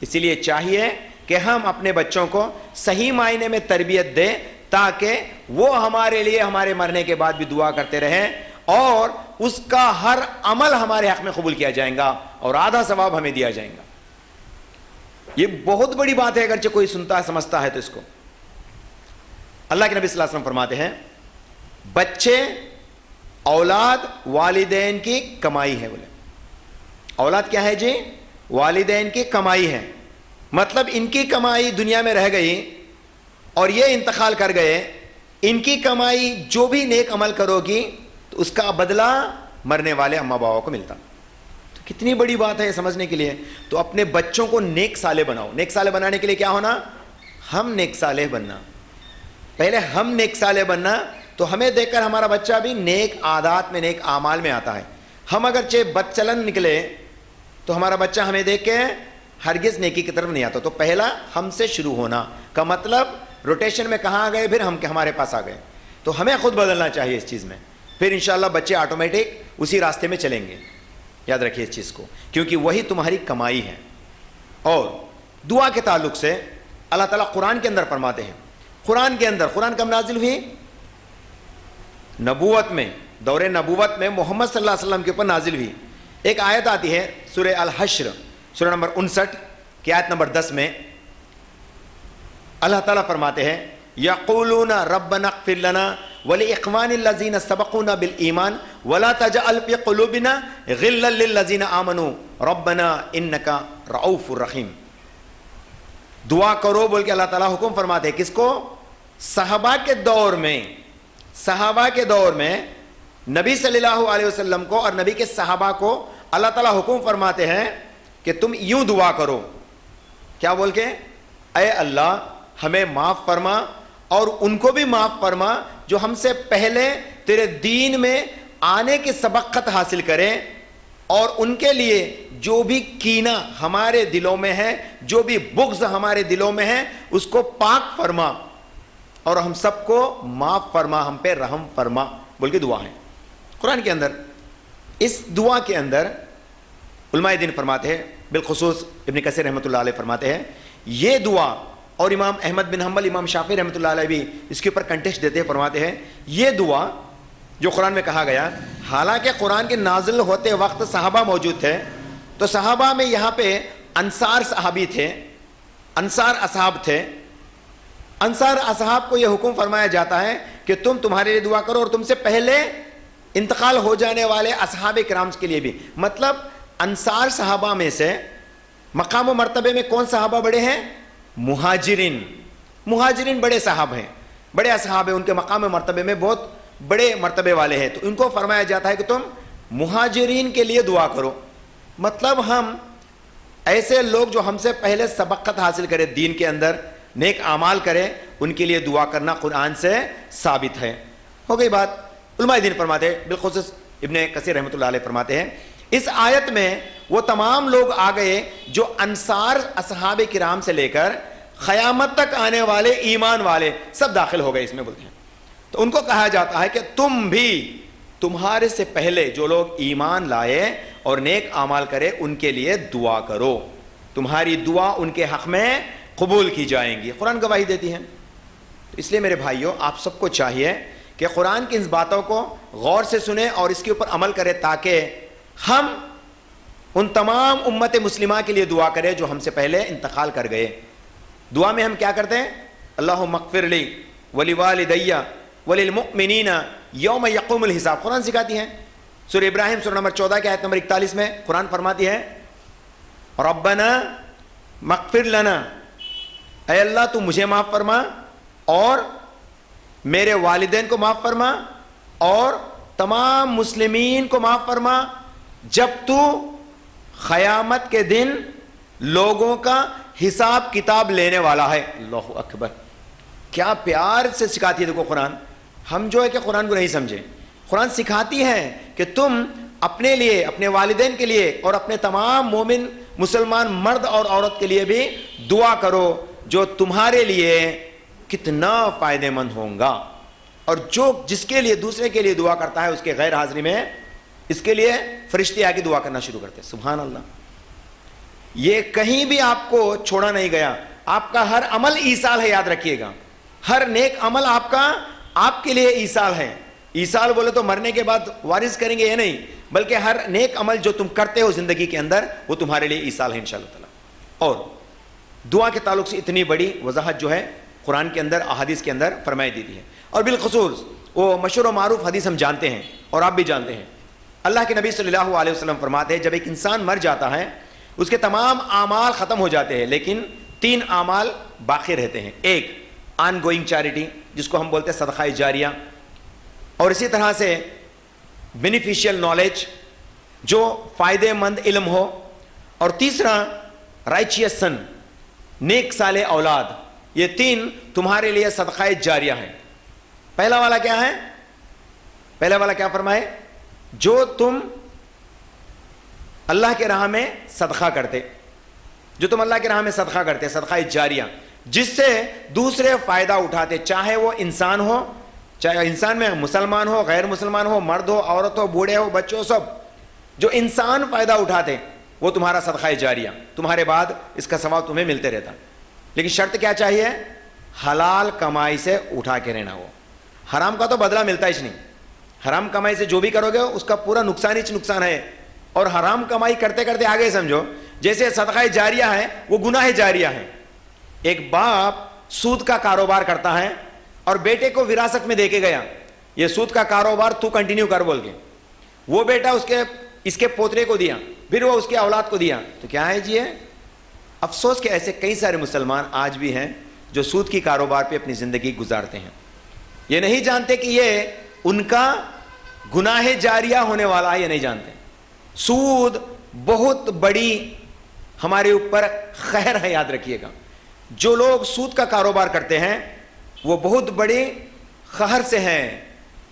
اسی لیے چاہیے کہ ہم اپنے بچوں کو صحیح معنی میں تربیت دیں تاکہ وہ ہمارے لیے ہمارے مرنے کے بعد بھی دعا کرتے رہیں اور اس کا ہر عمل ہمارے حق میں قبول کیا جائے گا اور آدھا ثواب ہمیں دیا جائے گا. یہ بہت بڑی بات ہے اگرچہ کوئی سنتا ہے سمجھتا ہے تو اس کو. اللہ کے نبی صلی اللہ علیہ وسلم فرماتے ہیں بچے اولاد والدین کی کمائی ہے. بولے اولاد کیا ہے جی؟ والدین کی کمائی ہے. مطلب ان کی کمائی دنیا میں رہ گئی اور یہ انتقال کر گئے, ان کی کمائی جو بھی نیک عمل کرو گی تو اس کا بدلہ مرنے والے اماں باوا کو ملتا. تو کتنی بڑی بات ہے یہ سمجھنے کے لیے. تو اپنے بچوں کو نیک صالح بناؤ. نیک صالح بنانے کے لیے کیا ہونا؟ ہم نیک صالح بننا. پہلے ہم نیک صالح بننا تو ہمیں دیکھ کر ہمارا بچہ بھی نیک عادات میں نیک اعمال میں آتا ہے. ہم اگرچہ بد چلن نکلے تو ہمارا بچہ ہمیں دیکھ کے ہرگز نیکی کی طرف نہیں آتا. تو پہلا ہم سے شروع ہونا کا مطلب روٹیشن میں کہاں آ گئے, پھر ہم ہمارے پاس آ گئے. تو ہمیں خود بدلنا چاہیے اس چیز میں, پھر انشاءاللہ بچے آٹومیٹک اسی راستے میں چلیں گے. یاد رکھیے اس چیز کو, کیونکہ وہی تمہاری کمائی ہے. اور دعا کے تعلق سے اللہ تعالیٰ قرآن کے اندر فرماتے ہیں, قرآن کے اندر, قرآن کب نازل ہوئی؟ نبوت میں, دور نبوت میں محمد صلی اللہ علیہ وسلم کے اوپر نازل ہوئی. ایک آیت آتی ہے سورہ الحشر, سورہ نمبر 59 کی آیت نمبر 10 میں اللہ تعالیٰ فرماتے ہیں یقولون ربنا اغفر لنا ولاخوان الذین سبقونا بالایمان ولا تجعل فی قلوبنا غلا للذین آمنوا ربنا انک رؤوف رحیم. دعا کرو بول کے اللہ تعالیٰ حکم فرماتے ہیں. کس کو؟ صحابہ کے دور میں. صحابہ کے دور میں نبی صلی اللہ علیہ وسلم کو اور نبی کے صحابہ کو اللہ تعالیٰ حکم فرماتے ہیں کہ تم یوں دعا کرو. کیا بول کے؟ اے اللہ ہمیں معاف فرما اور ان کو بھی معاف فرما جو ہم سے پہلے تیرے دین میں آنے کی سبقت حاصل کریں, اور ان کے لیے جو بھی کینہ ہمارے دلوں میں ہے, جو بھی بغض ہمارے دلوں میں ہے, اس کو پاک فرما اور ہم سب کو معاف فرما, ہم پہ رحم فرما بول کے دعا ہے قرآن کے اندر. اس دعا کے اندر علماء دین فرماتے ہیں, بالخصوص ابن کثیر رحمۃ اللہ علیہ فرماتے ہیں, یہ دعا اور امام احمد بن حنبل, امام شافعی رحمۃ اللہ علیہ بھی اس کے اوپر کنٹیسٹ دیتے ہیں. فرماتے ہیں یہ دعا جو قرآن میں کہا گیا, حالانکہ قرآن کے نازل ہوتے وقت صحابہ موجود تھے, تو صحابہ میں یہاں پہ انصار صحابی تھے, انصار اصحاب تھے. انصار اصحاب کو یہ حکم فرمایا جاتا ہے کہ تم تمہارے لیے دعا کرو اور تم سے پہلے انتقال ہو جانے والے اصحاب کرام کے لیے بھی. مطلب انصار صحابہ میں سے مقام و مرتبے میں کون صحابہ بڑے ہیں؟ مہاجرین. مہاجرین بڑے صحابہ ہیں, بڑے اصحاب ہیں, ان کے مقام و مرتبے میں بہت بڑے مرتبے والے ہیں. تو ان کو فرمایا جاتا ہے کہ تم مہاجرین کے لیے دعا کرو. مطلب ہم ایسے لوگ جو ہم سے پہلے سبقت حاصل کرے دین کے اندر, نیک اعمال کرے, ان کے لیے دعا کرنا قرآن سے ثابت ہے. ہو گئی بات. علماء دین فرماتے ہیں, بالخصوص ابن کثیر رحمۃ اللہ علیہ فرماتے ہیں, اس آیت میں وہ تمام لوگ آ گئے جو انصار اصحاب کرام سے لے کر قیامت تک آنے والے ایمان والے سب داخل ہو گئے اس میں, بولتے ہیں. تو ان کو کہا جاتا ہے کہ تم بھی, تمہارے سے پہلے جو لوگ ایمان لائے اور نیک اعمال کرے ان کے لیے دعا کرو, تمہاری دعا ان کے حق میں قبول کی جائیں گی. قرآن گواہی دیتی ہے. تو اس لیے میرے بھائیوں, آپ سب کو چاہیے کہ قرآن کی ان باتوں کو غور سے سنیں اور اس کے اوپر عمل کریں, تاکہ ہم ان تمام امت مسلمہ کے لیے دعا کریں جو ہم سے پہلے انتقال کر گئے. دعا میں ہم کیا کرتے ہیں؟ اللہم اغفر لی ولوالدی وللمؤمنین یوم یقوم الحساب. قرآن سکھاتی ہے. سورہ ابراہیم سورہ نمبر 14 کی آیت نمبر 41 میں قرآن فرماتی ہے, ربنا مغفر لنا, اے اللہ تو مجھے معاف فرما اور میرے والدین کو معاف فرما اور تمام مسلمین کو معاف فرما جب تو قیامت کے دن لوگوں کا حساب کتاب لینے والا ہے. اللہ اکبر, کیا پیار سے سکھاتی ہے. دیکھو قرآن, ہم جو ہے کہ قرآن کو نہیں سمجھے, قرآن سکھاتی ہے کہ تم اپنے لیے, اپنے والدین کے لیے اور اپنے تمام مومن مسلمان مرد اور عورت کے لیے بھی دعا کرو, جو تمہارے لیے کتنا فائدہ مند ہوگا. اور جو جس کے لیے دوسرے کے لیے دعا کرتا ہے اس کے غیر حاضری میں اس کے لیے فرشتے آ کے دعا کرنا شروع کرتے ہیں. سبحان اللہ. یہ کہیں بھی آپ کو چھوڑا نہیں گیا, آپ کا ہر عمل ایصال ہے, یاد رکھیے گا. ہر نیک عمل آپ کا آپ کے لیے ایصال ہے. ایصال بولے تو مرنے کے بعد وارث کریں گے یہ نہیں, بلکہ ہر نیک عمل جو تم کرتے ہو زندگی کے اندر وہ تمہارے لیے ایصال ہے انشاءاللہ تعالی. اور دعا کے تعلق سے اتنی بڑی وضاحت جو ہے قرآن کے اندر, احادیث کے اندر فرمائی دیتی ہے. اور بالخصوص وہ مشہور و معروف حدیث ہم جانتے ہیں اور آپ بھی جانتے ہیں. اللہ کے نبی صلی اللہ علیہ وسلم فرماتے ہیں, جب ایک انسان مر جاتا ہے اس کے تمام اعمال ختم ہو جاتے ہیں, لیکن 3 اعمال باقی رہتے ہیں. ایک آن گوئنگ چیریٹی, جس کو ہم بولتے ہیں صدقہ جاریہ, اور اسی طرح سے بینیفیشیل نالج, جو فائدہ مند علم ہو, اور تیسرا رائچیس سن, نیک صالح اولاد. یہ 3 تمہارے لیے صدقہ جاریہ ہیں. پہلا والا کیا ہے؟ پہلا والا کیا فرمائے؟ جو تم اللہ کے راہ میں صدقہ کرتے, جو تم اللہ کے راہ میں صدقہ کرتے, صدقہ جاریہ, جس سے دوسرے فائدہ اٹھاتے, چاہے وہ انسان ہو, چاہے انسان میں مسلمان ہو, غیر مسلمان ہو, مرد ہو, عورت ہو, بوڑھے ہو, بچے ہو, سب جو انسان فائدہ اٹھاتے وہ تمہارا صدقہ جاریہ, تمہارے بعد اس کا ثواب تمہیں ملتے رہتا. لیکن شرط کیا چاہیے؟ حلال کمائی سے اٹھا کے رہنا. وہ حرام کا تو بدلہ ملتا ہی نہیں. حرام کمائی سے جو بھی کرو گے اس کا پورا نقصان ہی نقصان ہے. اور حرام کمائی کرتے کرتے آگے سمجھو جیسے صدقہ جاریہ ہے وہ گناہ جاریہ ہے. ایک باپ سود کا کاروبار کرتا ہے اور بیٹے کو وراثت میں دے کے گیا, یہ سود کا کاروبار تو کنٹینیو کر بول کے, وہ بیٹا اس کے پوترے کو دیا, پھر وہ اس کے اولاد کو دیا. تو کیا ہے جی؟ افسوس کہ ایسے کئی سارے مسلمان آج بھی ہیں جو سود کی کاروبار پہ اپنی زندگی گزارتے ہیں. یہ نہیں جانتے کہ یہ ان کا گناہ جاریہ ہونے والا ہے, یہ نہیں جانتے. سود بہت بڑی ہمارے اوپر خیر ہے, یاد رکھیے گا. جو لوگ سود کا کاروبار کرتے ہیں وہ بہت بڑی قہر سے ہیں,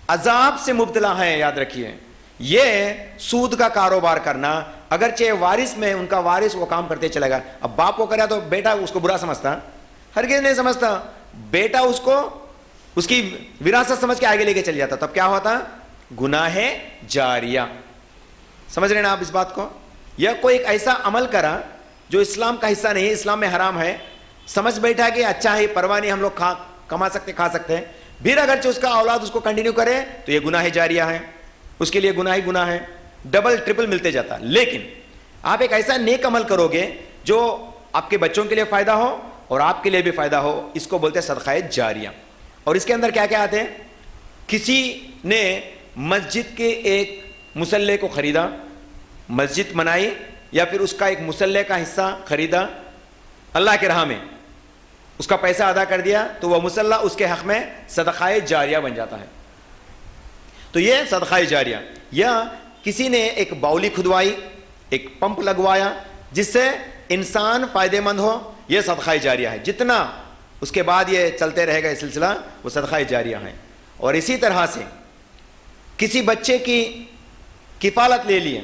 عذاب سے مبتلا ہیں, یاد رکھیے. یہ سود کا کاروبار کرنا, اگرچہ وارث میں ان کا وارث وہ کام کرتے چلے گا. اب باپ کو کرا تو بیٹا اس کو برا سمجھتا, ہرگز نہیں سمجھتا. بیٹا اس کو اس کی وراثت سمجھ کے آگے لے کے چل جاتا. تب کیا ہوتا؟ گناہ جاریہ. سمجھ رہے ہیں نا آپ اس بات کو؟ یا کوئی ایک ایسا عمل کرا جو اسلام کا حصہ نہیں ہے, اسلام میں حرام ہے, سمجھ بیٹھا کہ اچھا ہے, پرواہ نہیں, ہم لوگ کما سکتے, کھا سکتے ہیں, پھر اگرچہ اس کا اولاد اس کو کنٹینیو کرے تو یہ گناہ جاریہ ہے, اس کے لیے گناہ ہی گناہ ہے, ڈبل ٹرپل ملتے جاتا. لیکن آپ ایک ایسا نیک عمل کرو گے جو آپ کے بچوں کے لیے فائدہ ہو اور آپ کے لیے بھی فائدہ ہو, اس کو بولتے ہیں صدقہ جاریہ. اور اس کے اندر کیا کیا آتے ہیں؟ کسی نے مسجد کے ایک مصلے کو خریدا، مسجد بنائی، یا پھر اس کا ایک مصلے کا حصہ خریدا اللہ کے راہ میں، اس کا پیسہ ادا کر دیا، تو وہ مصلہ اس کے حق میں صدقہ جاریہ بن جاتا ہے. تو یہ صدقہ جاریہ. یا کسی نے ایک باولی کھدوائی، ایک پمپ لگوایا جس سے انسان فائدے مند ہو، یہ صدقہ جاریہ ہے. جتنا اس کے بعد یہ چلتے رہے گا یہ سلسلہ، وہ صدقہ جاریہ ہے. اور اسی طرح سے کسی بچے کی کفالت لے لیے،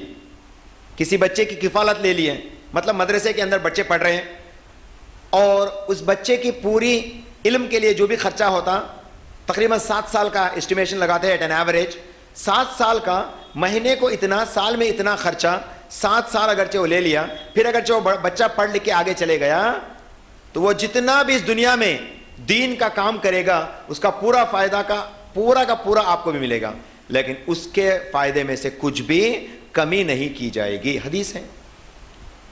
کسی بچے کی کفالت لے لیے، مطلب مدرسے کے اندر بچے پڑھ رہے ہیں اور اس بچے کی پوری علم کے لیے جو بھی خرچہ ہوتا، تقریباً 7 سال کا اسٹیمیشن لگاتے ہیں ایٹ این ایوریج، 7 سال کا، مہینے کو اتنا، سال میں اتنا خرچہ، 7 سال اگرچہ وہ لے لیا، پھر اگرچہ وہ بچہ پڑھ لکھ کے آگے چلے گیا تو وہ جتنا بھی اس دنیا میں دین کا کام کرے گا اس کا پورا فائدہ کا پورا آپ کو بھی ملے گا، لیکن اس کے فائدے میں سے کچھ بھی کمی نہیں کی جائے گی. حدیث ہے.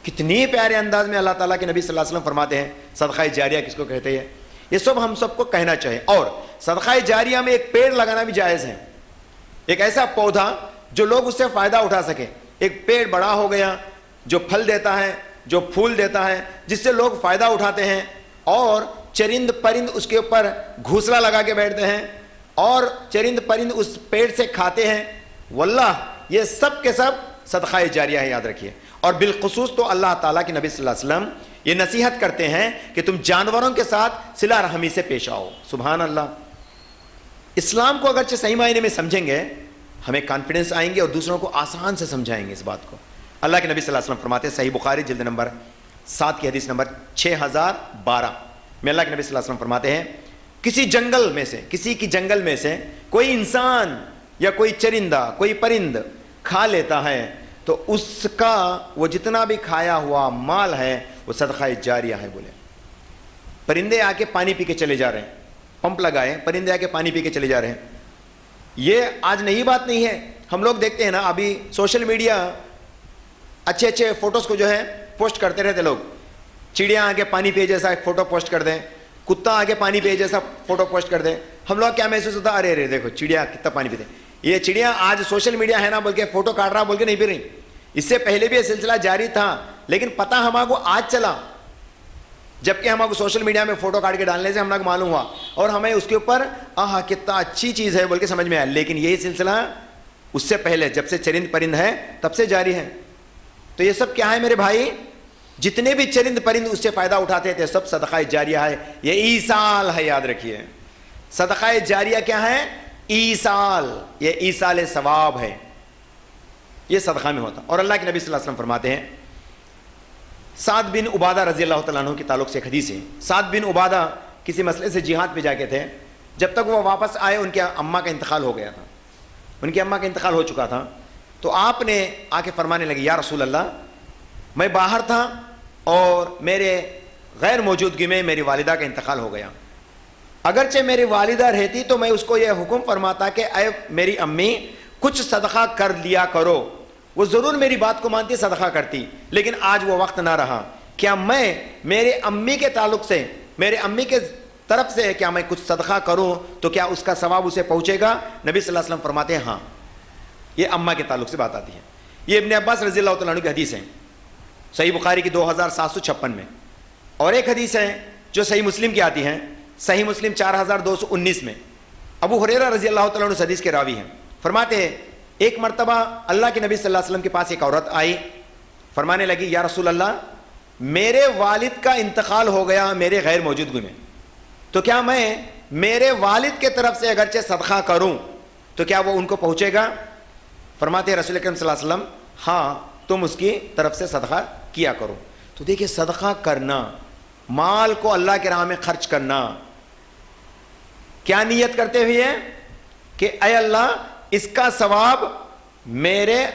کتنی پیارے انداز میں اللہ تعالیٰ کے نبی صلی اللہ علیہ وسلم فرماتے ہیں صدقہ جاریہ کس کو کہتے ہیں. یہ سب ہم سب کو کہنا چاہیے. اور صدقہ جاریہ میں ایک پیڑ لگانا بھی جائز ہے، ایک ایسا پودا جو لوگ اس سے فائدہ اٹھا سکیں. ایک پیڑ بڑا ہو گیا جو پھل دیتا ہے، جو پھول دیتا ہے، جس سے لوگ فائدہ اٹھاتے ہیں، اور چرند پرند اس کے اوپر گھونسلہ لگا کے بیٹھتے ہیں اور چرند پرند اس پیڑ سے کھاتے ہیں. واللہ یہ سب کے سب صدقہ جاریہ ہے، یاد رکھیے. اور بالخصوص تو اللہ تعالیٰ کے نبی صلی اللہ علیہ وسلم یہ نصیحت کرتے ہیں کہ تم جانوروں کے ساتھ صلہ رحمی سے پیش آؤ. سبحان اللہ. اسلام کو اگرچہ صحیح معنی میں سمجھیں گے ہمیں کانفیڈنس آئیں گے اور دوسروں کو آسان سے سمجھائیں گے اس بات کو. اللہ کے نبی صلی اللہ علیہ وسلم فرماتے ہیں، صحیح بخاری جلد نمبر 7 کی حدیث نمبر 6012 میں اللہ کے نبی صلی اللہ علیہ وسلم فرماتے ہیں، کسی کی جنگل میں سے کوئی انسان یا کوئی چرندہ، کوئی پرند کھا لیتا ہے تو اس کا وہ جتنا بھی کھایا ہوا مال ہے وہ صدقہ جاریہ ہے. بولے پرندے آ کے پانی پی کے چلے جا رہے ہیں، پمپ لگائے، پرندے آ کے پانی پی کے چلے جا رہے ہیں. یہ آج نئی بات نہیں ہے. ہم لوگ دیکھتے ہیں نا ابھی سوشل میڈیا اچھے اچھے فوٹوز کو جو ہے پوسٹ کرتے رہتے لوگ. چڑیا آ کے پانی پیے جیسا ایک فوٹو پوسٹ کر دیں، کتا آ کے پانی پیے جیسا فوٹو پوسٹ کر دیں. ہم لوگ کیا محسوس ہوتا ہے، ارے ارے دیکھو چڑیا کتنا پانی پیتے. یہ چڑیا آج سوشل میڈیا ہے نا بول کے فوٹو کاٹ رہا بول کے نہیں پی رہی. اس سے پہلے بھی یہ سلسلہ جاری تھا، لیکن پتہ ہمارے کو آج چلا جبکہ ہمارے کو سوشل میڈیا میں فوٹو کاٹ کے ڈالنے سے ہمارا کو معلوم ہوا اور ہمیں اس کے اوپر کتنا اچھی چیز ہے بول کے سمجھ میں آیا. لیکن یہی سلسلہ اس سے پہلے جب سے چرند پرند ہے تب سے جاری ہے. تو یہ سب کیا ہے میرے بھائی؟ جتنے بھی چرند پرند اس سے فائدہ اٹھاتے تھے سب صدقہ جاریہ ہے. یہ ایصال ہے، یاد رکھیے. صدقہ جاریہ کیا ہے؟ ایصال. یہ ایصال ثواب ہے، یہ صدقہ میں ہوتا. اور اللہ کے نبی صلی اللہ علیہ وسلم فرماتے ہیں، سعد بن عبادہ رضی اللہ تعالیٰ عنہ کے تعلق سے ایک حدیث ہے. سعد بن عبادہ کسی مسئلے سے جہاد پہ جا کے تھے. جب تک وہ واپس آئے ان کے اماں کا انتقال ہو گیا تھا، ان کی اماں کا انتقال ہو چکا تھا. تو آپ نے آ کے فرمانے لگے، یا رسول اللہ، میں باہر تھا اور میرے غیر موجودگی میں میری والدہ کا انتقال ہو گیا. اگرچہ میری والدہ رہتی تو میں اس کو یہ حکم فرماتا کہ اے میری امی کچھ صدقہ کر لیا کرو. وہ ضرور میری بات کو مانتی، صدقہ کرتی، لیکن آج وہ وقت نہ رہا. کیا میں میرے امی کے تعلق سے، میرے امی کے طرف سے کیا میں کچھ صدقہ کروں تو کیا اس کا ثواب اسے پہنچے گا؟ نبی صلی اللہ علیہ وسلم فرماتے ہیں ہاں. یہ اماں کے تعلق سے بات آتی ہے. یہ ابن عباس رضی اللہ تعالیٰ عنہ کی حدیث ہے، صحیح بخاری کی 2756 میں. اور ایک حدیث ہے جو صحیح مسلم کی آتی ہے، صحیح مسلم 4219 میں. ابو ہریرہ رضی اللہ تعالیٰ عنہ اس حدیث کے راوی ہیں. فرماتے ہیں ایک مرتبہ اللہ کے نبی صلی اللہ علیہ وسلم کے پاس ایک عورت آئی، فرمانے لگی، یا رسول اللہ، میرے والد کا انتقال ہو گیا میرے غیر موجودگی میں، تو کیا میں میرے والد کے طرف سے اگرچہ صدقہ کروں تو کیا وہ ان کو پہنچے گا؟ فرماتے ہیں رسول اکرم صلی اللہ علیہ وسلم، ہاں تم اس کی طرف سے صدقہ کیا کرو. تو دیکھیے صدقہ کرنا، مال کو اللہ کے راہ میں خرچ کرنا، کیا نیت کرتے ہوئے کہ اے اللہ اس کا ثواب میرے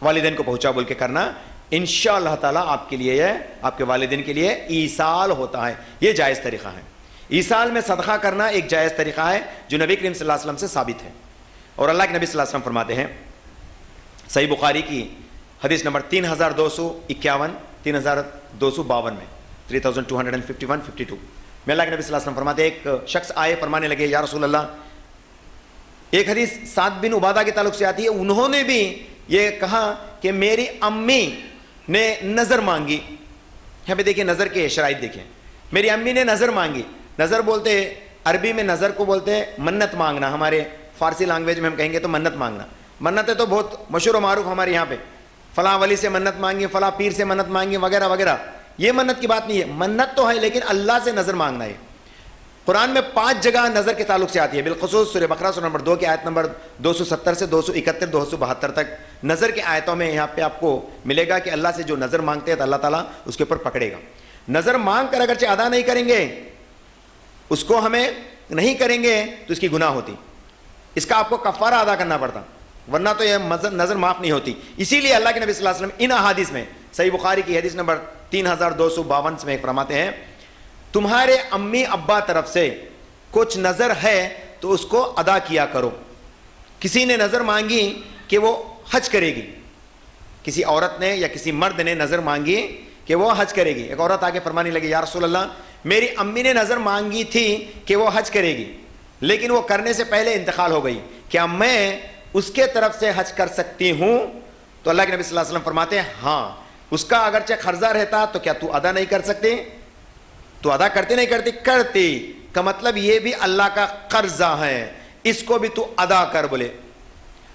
والدین کو پہنچا بول کے کرنا. انشاءاللہ تعالیٰ آپ کے لیے، آپ کے والدین کے لیے ایصال ہوتا ہے. یہ جائز طریقہ ہے. ایصال میں صدقہ کرنا ایک جائز طریقہ ہے جو نبی کریم صلی اللہ علیہ وسلم سے ثابت ہے. اور اللہ کے نبی صلی اللہ علیہ وسلم فرماتے ہیں، صحیح بخاری کی حدیث نمبر 3251 3252 میں 3251-52 میں اللہ کے نبی صلی اللہ علیہ وسلم فرماتے ہیں، ایک شخص آئے، فرمانے لگے، یا رسول اللہ، ایک حدیث سعد بن عبادہ کے تعلق سے آتی ہے، انہوں نے بھی یہ کہا کہ میری امی نے نظر مانگی. یہاں پہ دیکھیں نظر کے شرائط دیکھیں. میری امی نے نظر مانگی. نظر بولتے عربی میں نظر کو بولتے ہیں منت مانگنا، ہمارے فارسی لینگویج میں ہم کہیں گے تو منت مانگنا. منتیں تو بہت مشہور و معروف ہمارے یہاں پہ، فلاں ولی سے منت مانگی، فلاں پیر سے منت مانگی وغیرہ وغیرہ. یہ منت کی بات نہیں ہے، منت تو ہے لیکن اللہ سے نظر مانگنا ہے. قرآن میں 5 جگہ نظر کے تعلق سے آتی ہے، بالخصوص سورہ بقرہ سورہ نمبر 2 کی آیت نمبر 270 سے 271 272 تک نظر کے آیتوں میں یہاں پہ آپ کو ملے گا کہ اللہ سے جو نظر مانگتے ہیں تو اللہ تعالیٰ اس کے اوپر پکڑے گا. نظر مانگ کر اگرچہ ادا نہیں کریں گے، اس کو ہمیں نہیں کریں گے تو اس کی گناہ ہوتی، اس کا آپ کو کفارہ ادا کرنا پڑتا، ورنہ تو یہ نظر معاف نہیں ہوتی. اسی لیے اللہ کے نبی صلی اللہ علیہ وسلم ان احادیث میں صحیح بخاری کی حدیث نمبر 3252 میں فرماتے ہیں تمہارے امی ابا طرف سے کچھ نظر ہے تو اس کو ادا کیا کرو. کسی نے نظر مانگی کہ وہ حج کرے گی، کسی عورت نے یا کسی مرد نے نظر مانگی کہ وہ حج کرے گی. ایک عورت آگے فرمانے لگی یا رسول اللہ میری امی نے نظر مانگی تھی کہ وہ حج کرے گی لیکن وہ کرنے سے پہلے انتقال ہو گئی، کیا میں اس کے طرف سے حج کر سکتی ہوں؟ تو اللہ کے نبی صلی اللہ علیہ وسلم فرماتے ہیں ہاں، اس کا اگرچہ قرضہ رہتا تو کیا تو ادا نہیں کر سکتے؟ تو ادا کرتے نہیں کرتی کا مطلب یہ بھی اللہ کا قرضہ ہے، اس کو بھی تو ادا کر. بولے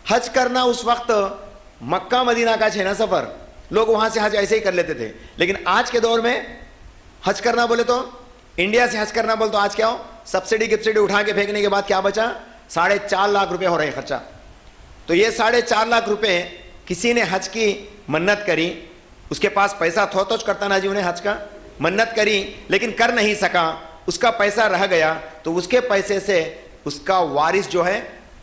حج کرنا اس وقت مکہ مدینہ کا ہے نا سفر، لوگ وہاں سے حج ایسے ہی کر لیتے تھے، لیکن آج کے دور میں حج کرنا بولے تو انڈیا سے حج کرنا بولے تو آج کیا ہو، سبسڈی گبسڈی اٹھا کے پھینکنے کے بعد کیا بچا؟ 4.5 لاکھ روپے ہو رہے ہیں خرچہ. تو یہ 4.5 لاکھ روپے کسی نے حج کی منت کری، اس کے پاس پیسہ تھو تو کرتا نا جی انہیں حج کا منت کری لیکن کر نہیں سکا، اس کا پیسہ رہ گیا تو اس کے پیسے سے اس کا وارث جو ہے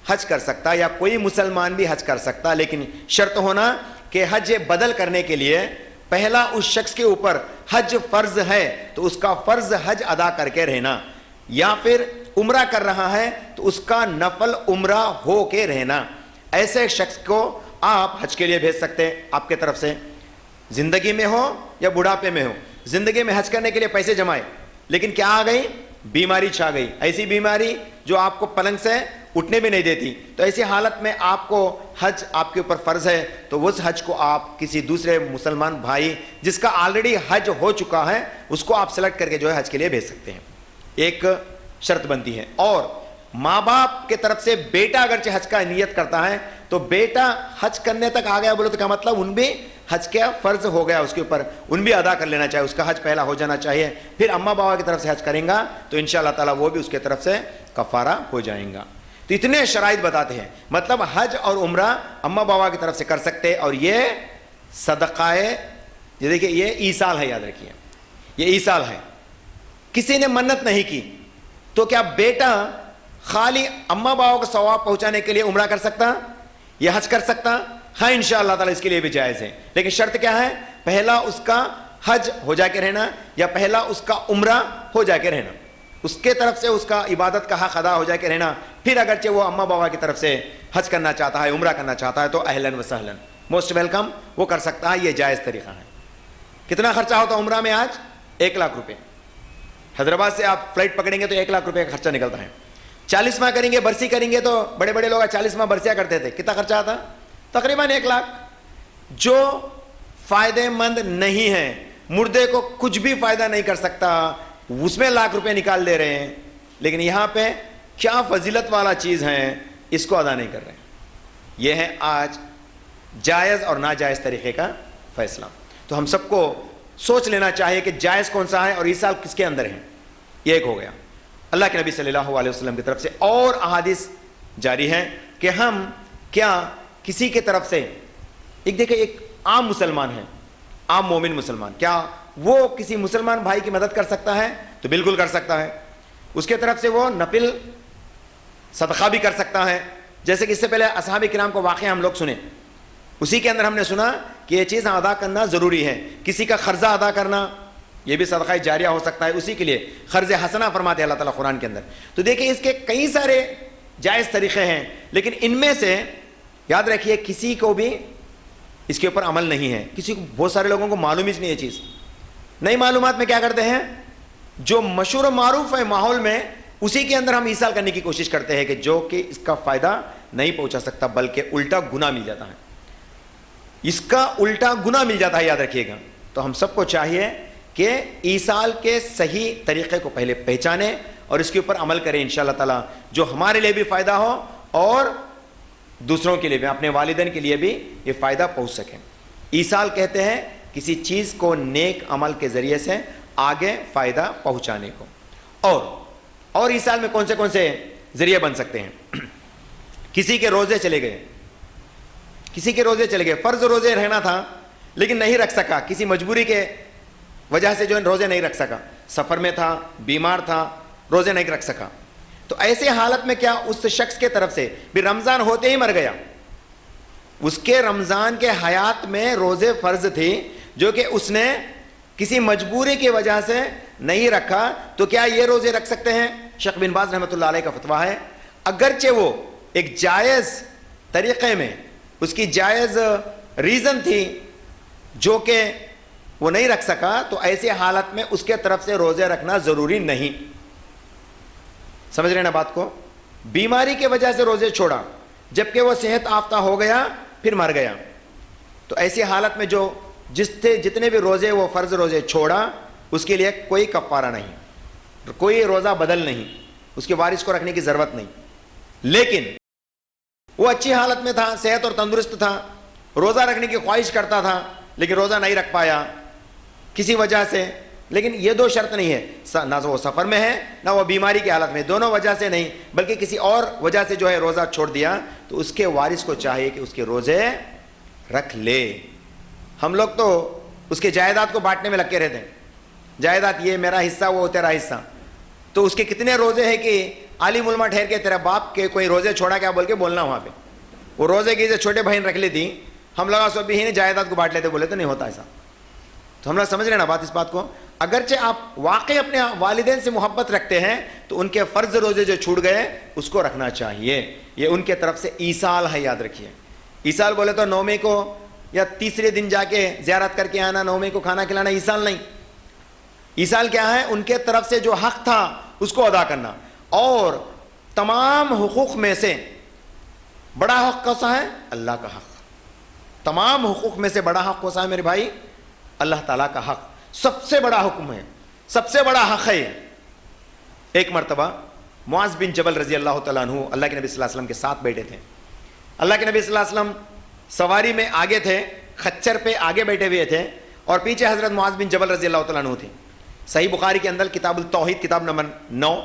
حج کر سکتا یا کوئی مسلمان بھی حج کر سکتا، لیکن شرط ہونا کہ حج بدل کرنے کے لیے پہلا اس شخص کے اوپر حج فرض ہے تو اس کا فرض حج ادا کر کے رہنا، یا پھر عمرہ کر رہا ہے تو اس کا نفل عمرہ ہو کے رہنا. ایسے شخص کو آپ حج کے لیے بھیج سکتے ہیں آپ کے طرف سے، زندگی میں ہو یا بڑھاپے میں ہو. زندگی میں حج کرنے کے لیے پیسے جمائے لیکن کیا آ گئی؟ بیماری چھا گئی، ایسی بیماری جو آپ کو پلنگ سے اٹھنے بھی نہیں دیتی، تو ایسی حالت میں آپ کو حج آپ کے اوپر فرض ہے تو اس حج کو آپ کسی دوسرے مسلمان بھائی جس کا آلریڈی حج ہو چکا ہے اس کو آپ سلیکٹ کر کے جو ہے حج کے لیے بھیج سکتے ہیں. ایک شرط بنتی ہے. اور ماں باپ کے طرف سے بیٹا اگرچہ حج کا نیت کرتا ہے تو بیٹا حج کرنے تک آ گیا بولے تو کیا مطلب ان بھی حج کا فرض ہو گیا اس کے اوپر، ان بھی ادا کر لینا چاہیے، اس کا حج پہلا ہو جانا چاہیے. پھر اماں بابا کی طرف سے حج کریں گا تو انشاءاللہ تعالیٰ وہ بھی اس کے طرف سے کفارہ ہو جائیں گا. تو اتنے شرائط بتاتے ہیں، مطلب حج اور عمرہ اماں بابا کی طرف سے کر سکتے. اور یہ صدقہ ہے، یہ دیکھیے یہ ایصال ہے، یاد رکھیے یہ ایصال ہے. کسی نے منت نہیں کی تو کیا بیٹا خالی اماں بابا کو ثواب پہنچانے کے لیے عمرہ کر سکتا، یہ حج کر سکتا؟ ہاں انشاءاللہ تعالیٰ اس کے لیے بھی جائز ہے، لیکن شرط کیا ہے؟ پہلا اس کا حج ہو جا کے رہنا یا پہلا اس کا عمرہ ہو جا کے رہنا، اس کے طرف سے اس کا عبادت کا حق ادا ہو جا کے رہنا. پھر اگرچہ وہ اماں بابا کی طرف سے حج کرنا چاہتا ہے، عمرہ کرنا چاہتا ہے تو اہلاً و سہلاً، موسٹ ویلکم، وہ کر سکتا ہے، یہ جائز طریقہ ہے. کتنا خرچہ ہوتا ہے عمرہ میں آج؟ 1 لاکھ روپے. حیدرآباد سے آپ فلائٹ پکڑیں گے تو 1 لاکھ روپے کا خرچہ نکلتا ہے. 40واں کریں گے، برسی کریں گے تو بڑے بڑے لوگ 40واں برسیاں کرتے تھے، کتنا خرچہ آتا؟ تقریباً 1 لاکھ. جو فائدے مند نہیں ہے، مردے کو کچھ بھی فائدہ نہیں کر سکتا، اس میں لاکھ روپے نکال دے رہے ہیں، لیکن یہاں پہ کیا فضیلت والا چیز ہے اس کو ادا نہیں کر رہے ہیں. یہ ہے آج جائز اور ناجائز طریقے کا فیصلہ. تو ہم سب کو سوچ لینا چاہیے کہ جائز کون سا ہے اور ایصال کس کے اندر ہے. یہ ایک ہو گیا. اللہ کے نبی صلی اللہ علیہ وسلم کی طرف سے اور احادیث جاری ہیں کہ ہم کیا کسی کے طرف سے دیکھیں ایک عام مسلمان ہے، عام مومن مسلمان، کیا وہ کسی مسلمان بھائی کی مدد کر سکتا ہے؟ تو بالکل کر سکتا ہے. اس کے طرف سے وہ نفل صدقہ بھی کر سکتا ہے. جیسے کہ اس سے پہلے اصحاب کرام کو واقعہ ہم لوگ سنے، اسی کے اندر ہم نے سنا کہ یہ چیز ادا کرنا ضروری ہے. کسی کا قرضہ ادا کرنا یہ بھی صدقہ جاریہ ہو سکتا ہے، اسی کے لیے قرض حسنہ فرماتے ہیں اللہ تعالیٰ قرآن کے اندر. تو دیکھیں اس کے کئی سارے جائز طریقے ہیں، لیکن ان میں سے یاد رکھیے کسی کو بھی اس کے اوپر عمل نہیں ہے. کسی کو، بہت سارے لوگوں کو معلوم ہی نہیں یہ چیز. نئی معلومات میں کیا کرتے ہیں، جو مشہور و معروف ہے ماحول میں اسی کے اندر ہم ایصال کرنے کی کوشش کرتے ہیں کہ جو کہ اس کا فائدہ نہیں پہنچا سکتا بلکہ الٹا گناہ مل جاتا ہے، اس کا الٹا گناہ مل جاتا ہے، یاد رکھیے گا۔ تو ہم سب کو چاہیے کہ ایصال کے صحیح طریقے کو پہلے پہچانیں اور اس کے اوپر عمل کریں انشاءاللہ تعالی، جو ہمارے لیے بھی فائدہ ہو اور دوسروں کے لیے بھی، اپنے والدین کے لیے بھی یہ فائدہ پہنچ سکے۔ ایصال کہتے ہیں کسی چیز کو نیک عمل کے ذریعے سے آگے فائدہ پہنچانے کو۔ اور ایصال میں کون سے ذریعے بن سکتے ہیں؟ کسی کے روزے چلے گئے، فرض روزے رہنا تھا لیکن نہیں رکھ سکا، کسی مجبوری کے وجہ سے جو روزے نہیں رکھ سکا، سفر میں تھا، بیمار تھا، روزے نہیں رکھ سکا، تو ایسے حالت میں کیا اس شخص کے طرف سے بھی رمضان ہوتے ہی مر گیا، اس کے رمضان کے حیات میں روزے فرض تھی جو کہ اس نے کسی مجبوری کی وجہ سے نہیں رکھا، تو کیا یہ روزے رکھ سکتے ہیں؟ شیخ بن باز رحمۃ اللہ علیہ کا فتویٰ ہے اگرچہ وہ ایک جائز طریقے میں، اس کی جائز ریزن تھی جو کہ وہ نہیں رکھ سکا، تو ایسے حالت میں اس کے طرف سے روزے رکھنا ضروری نہیں۔ سمجھ رہے ہیں نا بات کو؟ بیماری کی وجہ سے روزے چھوڑا جبکہ وہ صحت یافتہ ہو گیا پھر مر گیا، تو ایسی حالت میں جو جتنے بھی روزے وہ فرض روزے چھوڑا اس کے لیے کوئی کفارہ نہیں، کوئی روزہ بدل نہیں، اس کے وارث کو رکھنے کی ضرورت نہیں۔ لیکن وہ اچھی حالت میں تھا، صحت اور تندرست تھا، روزہ رکھنے کی خواہش کرتا تھا لیکن روزہ نہیں رکھ پایا کسی وجہ سے، لیکن یہ دو شرط نہیں ہے، نہ وہ سفر میں ہے نہ وہ بیماری کی حالت میں، دونوں وجہ سے نہیں بلکہ کسی اور وجہ سے جو ہے روزہ چھوڑ دیا، تو اس کے وارث کو چاہیے کہ اس کے روزے رکھ لے۔ ہم لوگ تو اس کے جائیداد کو بانٹنے میں لگ کے رہتے ہیں، جائیداد یہ میرا حصہ وہ تیرا حصہ، تو اس کے کتنے روزے ہیں کہ عالم علماء ٹھہر کے تیرا باپ کے کوئی روزے چھوڑا کیا بول کے بولنا وہاں پہ، وہ روزے کی چھوٹے بہن رکھ لیتی، ہم لوگ سب بھی جائیداد کو بانٹ لیتے، بولے تو نہیں ہوتا ایسا۔ تو ہم لوگ سمجھ رہے ہیں نا بات، اس بات کو اگرچہ آپ واقعی اپنے والدین سے محبت رکھتے ہیں تو ان کے فرض روزے جو چھوٹ گئے اس کو رکھنا چاہیے، یہ ان کے طرف سے ایصال ہے، یاد رکھیے۔ ایصال بولے تو نومے کو یا تیسرے دن جا کے زیارت کر کے آنا، نومے کو کھانا کھلانا ایصال نہیں۔ ایصال کیا ہے؟ ان کے طرف سے جو حق تھا اس کو ادا کرنا، اور تمام حقوق میں سے بڑا حق کون سا ہے؟ اللہ کا حق۔ تمام حقوق میں سے بڑا حق کون سا ہے میرے بھائی؟ اللہ تعالیٰ کا حق سب سے بڑا حکم ہے، سب سے بڑا حق ہے۔ ایک مرتبہ معاذ بن جبل رضی اللہ تعالیٰ عنہ اللہ کے نبی صلی اللہ علیہ وسلم کے ساتھ بیٹھے تھے، اللہ کے نبی صلی اللہ علیہ وسلم سواری میں آگے تھے، خچر پہ آگے بیٹھے ہوئے تھے، اور پیچھے حضرت معاذ بن جبل رضی اللہ تعالیٰ عنہ تھے۔ صحیح بخاری کے اندر کتاب التوحید کتاب نمبر 9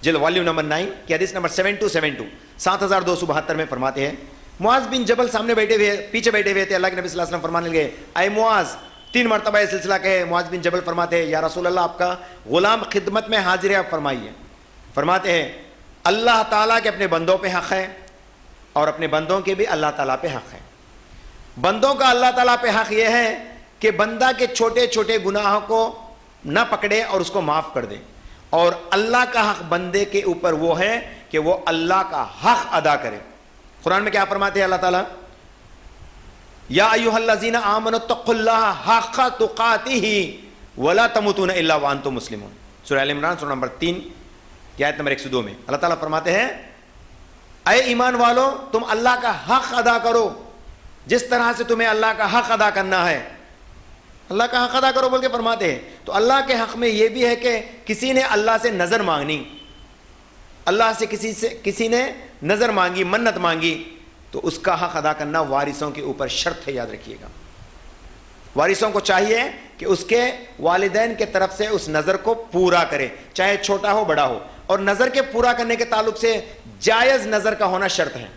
جلد والیوم نمبر 9 کی حدیث نمبر 7272 7272 میں فرماتے ہیں، معاذ بن جبل سامنے بیٹھے ہوئے، پیچھے بیٹھے ہوئے تھے، اللہ کے نبی صلی اللہ علیہ وسلم فرمانے لگے، اے معاذ، 3 مرتبہ یہ سلسلہ کہے، معاذ بن جبل فرماتے ہیں، یا رسول اللہ آپ کا غلام خدمت میں حاضر ہے، آپ فرمائیے۔ فرماتے ہیں اللہ تعالیٰ کے اپنے بندوں پہ حق ہے اور اپنے بندوں کے بھی اللہ تعالیٰ پہ حق ہے۔ بندوں کا اللہ تعالیٰ پہ حق یہ ہے کہ بندہ کے چھوٹے چھوٹے گناہوں کو نہ پکڑے اور اس کو معاف کر دے، اور اللہ کا حق بندے کے اوپر وہ ہے کہ وہ اللہ کا حق ادا کرے۔ قرآن میں کیا فرماتے ہیں اللہ تعالیٰ؟ یا ایھا الذین آمنوا اتقوا اللہ حق تقاتہ ولا تموتن الا وانتم مسلمون، سورہ ال عمران سورہ نمبر 3 کی آیت نمبر 102 میں اللہ تعالیٰ فرماتے ہیں، اے ایمان والو تم اللہ کا حق ادا کرو جس طرح سے تمہیں اللہ کا حق ادا کرنا ہے، اللہ کا حق ادا کرو بول کے فرماتے ہیں۔ تو اللہ کے حق میں یہ بھی ہے کہ کسی نے اللہ سے نظر مانگنی، اللہ سے کسی نے نظر مانگی، منت مانگی، تو اس کا حق ادا کرنا وارثوں کے اوپر شرط ہے، یاد رکھیے گا۔ وارثوں کو چاہیے کہ اس کے والدین کے طرف سے اس نظر کو پورا کرے، چاہے چھوٹا ہو بڑا ہو، اور نظر کے پورا کرنے کے تعلق سے جائز نظر کا ہونا شرط ہے،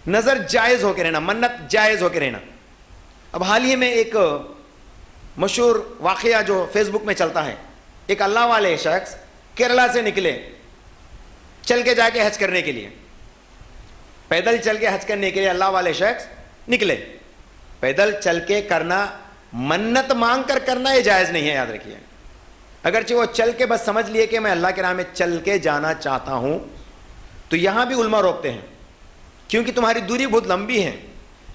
نظر جائز ہو کے رہنا، منت جائز ہو کے رہنا۔ اب حال ہی میں ایک مشہور واقعہ جو فیس بک میں چلتا ہے، ایک اللہ والے شخص کیرلا سے نکلے چل کے جا کے حج کرنے کے لیے، پیدل چل کے حج کرنے کے لیے اللہ والے شخص نکلے۔ پیدل چل کے کرنا، منت مانگ کر کرنا یہ جائز نہیں ہے، یاد رکھیے۔ اگرچہ وہ چل کے بس سمجھ لیے کہ میں اللہ کے راہ میں چل کے جانا چاہتا ہوں، تو یہاں بھی علماء روکتے ہیں کیونکہ تمہاری دوری بہت لمبی ہے۔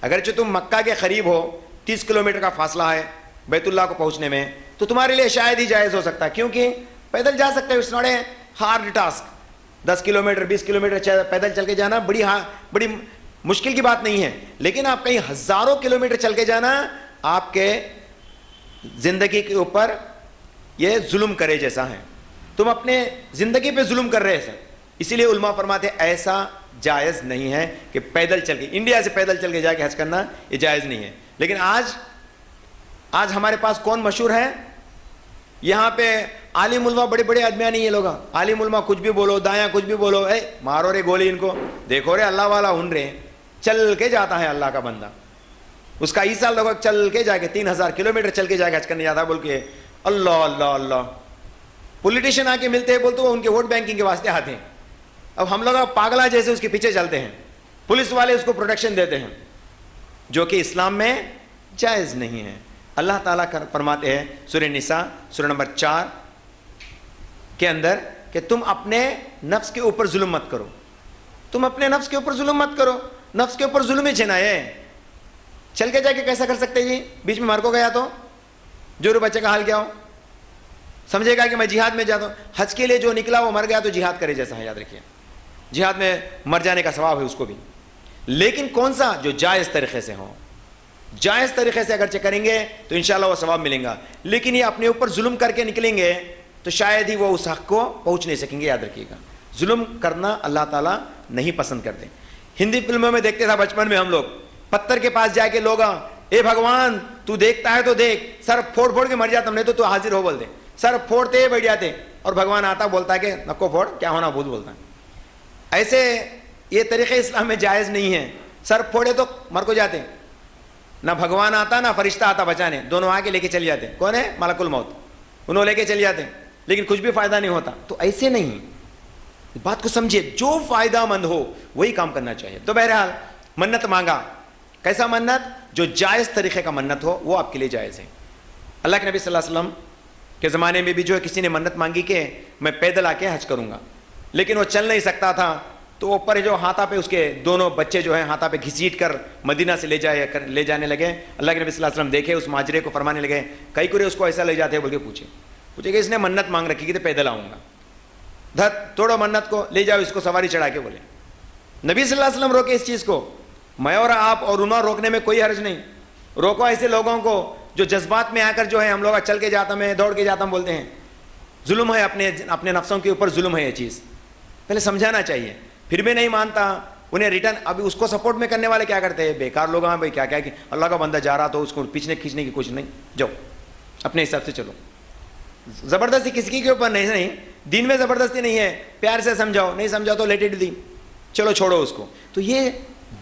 اگرچہ تم مکہ کے قریب ہو، 30 کلومیٹر کا فاصلہ ہے بیت اللہ کو پہنچنے میں، تو تمہارے لیے شاید ہی جائز ہو سکتا ہے، کیونکہ پیدل جا سکتے ہو، اس ناڑے ہارڈ ٹاسک، 10 کلومیٹر 20 کلومیٹر پیدل چل کے جانا بڑی مشکل کی بات نہیں ہے، لیکن آپ کہیں ہزاروں کلومیٹر چل کے جانا آپ کے زندگی کے اوپر یہ ظلم کرے جیسا ہے، تم اپنے زندگی پہ ظلم کر رہے ہیں. اسی لیے علماء فرماتے ہیں ایسا جائز نہیں ہے کہ پیدل چل کے انڈیا سے پیدل چل کے جا کے حج کرنا، یہ جائز نہیں ہے. لیکن آج ہمارے پاس کون مشہور ہے یہاں پہ؟ عالم علماء بڑے بڑے آدمیاں نہیں، یہ لوگ عالم علماء کچھ بھی بولو، دایاں کچھ بھی بولو، اے مارو رے گولی ان کو، دیکھو رے اللہ والا ہن رے، چل کے جاتا ہے اللہ کا بندہ. اس کا عیسیٰ لوگ چل کے جا کے 3000 کلومیٹر چل کے جا کے حج کرنے جاتا ہے، بول کے اللہ اللہ اللہ. پولیٹیشین آ کے ملتے ہیں بولتے وہ ان کے ووٹ بینکنگ کے واسطے آتے ہیں. اب ہم لوگ پاگلا جیسے اس کے پیچھے چلتے ہیں، پولیس والے اس کو پروٹیکشن دیتے ہیں، جو کہ اسلام میں جائز نہیں ہے. اللہ تعالیٰ فرماتے ہیں سورہ نساء سورہ نمبر 4 کے اندر کہ تم اپنے نفس کے اوپر ظلم مت کرو، تم اپنے نفس کے اوپر ظلم مت کرو. نفس کے اوپر ظلم ہی چھنا ہے. چل کے جا کے کیسا کر سکتے جی؟ بیچ میں مر کو گیا تو جو بچے کا حال کیا ہو، سمجھے گا کہ میں جہاد میں جاتا ہوں. حج کے لیے جو نکلا وہ مر گیا تو جہاد کرے جیسا ہے، یاد رکھیے جہاد میں مر جانے کا ثواب ہے اس کو بھی. لیکن کون سا؟ جو جائز طریقے سے ہو، جائز طریقے سے اگرچہ کریں گے تو انشاءاللہ وہ ثواب ملیں گا. لیکن یہ اپنے اوپر ظلم کر کے نکلیں گے تو شاید ہی وہ اس حق کو پہنچ نہیں سکیں گے. یاد رکھیے گا ظلم کرنا اللہ تعالیٰ نہیں پسند کرتے. ہندی فلموں میں دیکھتے تھا بچپن میں ہم لوگ، پتھر کے پاس جا کے لوگ اے بھگوان تو دیکھتا ہے تو دیکھ، سر پھوڑ پھوڑ کے مر جاتا، ہم نے تو حاضر ہو بولتے، سر پھوڑتے بیٹھ جاتے اور بھگوان آتا بولتا ہے کہ نکو پھوڑ کیا ہونا بھوت بولتا ہے. ایسے یہ طریقے اسلام میں جائز نہیں ہے. سر پھوڑے تو مر کو جاتے، نہ بھگوان آتا نہ فرشتہ آتا بچانے، دونوں آ کے لے کے چل جاتے. کون ہے؟ ملک الموت، انہوں لے کے چل جاتے، لیکن کچھ بھی فائدہ نہیں ہوتا. تو ایسے نہیں، بات کو سمجھیے، جو فائدہ مند ہو وہی کام کرنا چاہیے. تو بہرحال منت مانگا، کیسا منت؟ جو جائز طریقے کا منت ہو وہ آپ کے لیے جائز ہے. اللہ کے نبی صلی اللہ علیہ وسلم کے زمانے میں بھی جو ہے کسی نے منت مانگی کہ میں پیدل آ کے حج کروں گا، لیکن وہ چل نہیں سکتا تھا، تو اوپر جو ہاتھا پہ اس کے دونوں بچے جو ہیں ہاتھا پہ گھسیٹ کر مدینہ سے لے جانے لگے. اللہ کے نبی صلی اللہ علیہ وسلم دیکھے اس ماجرے کو، فرمانے لگے کئی کرے اس کو ایسا لے جاتے ہیں، بول کے پوچھے کہ اس نے منت مانگ رکھی کہ پیدل آؤں گا، دھت توڑو منت کو، لے جاؤ اس کو سواری چڑھا کے. بولے نبی صلی اللہ علیہ وسلم روکے اس چیز کو. میں اور آپ اور انہوں روکنے میں کوئی حرج نہیں. روکو ایسے لوگوں کو جو جذبات میں آ کر جو ہے ہم لوگ چل کے جاتا میں دوڑ کے جاتا ہم بولتے ہیں. ظلم ہے، اپنے نفسوں کے اوپر ظلم ہے. یہ چیز پہلے سمجھانا چاہیے. پھر بھی نہیں مانتا انہیں ریٹرن. ابھی اس کو سپورٹ میں کرنے والے کیا کرتے ہیں؟ بیکار لوگ ہیں بھائی، کیا کہ اللہ کا بندہ جا رہا تو اس کو پیچھے کھینچنے کی کوشش نہیں. جاؤ اپنے حساب سے چلو. زبردستی کسی کے اوپر نہیں. دین میں زبردستی نہیں ہے، پیار سے سمجھاؤ، نہیں سمجھاؤ تو لیٹ اٹ دی، چلو چھوڑو اس کو. تو یہ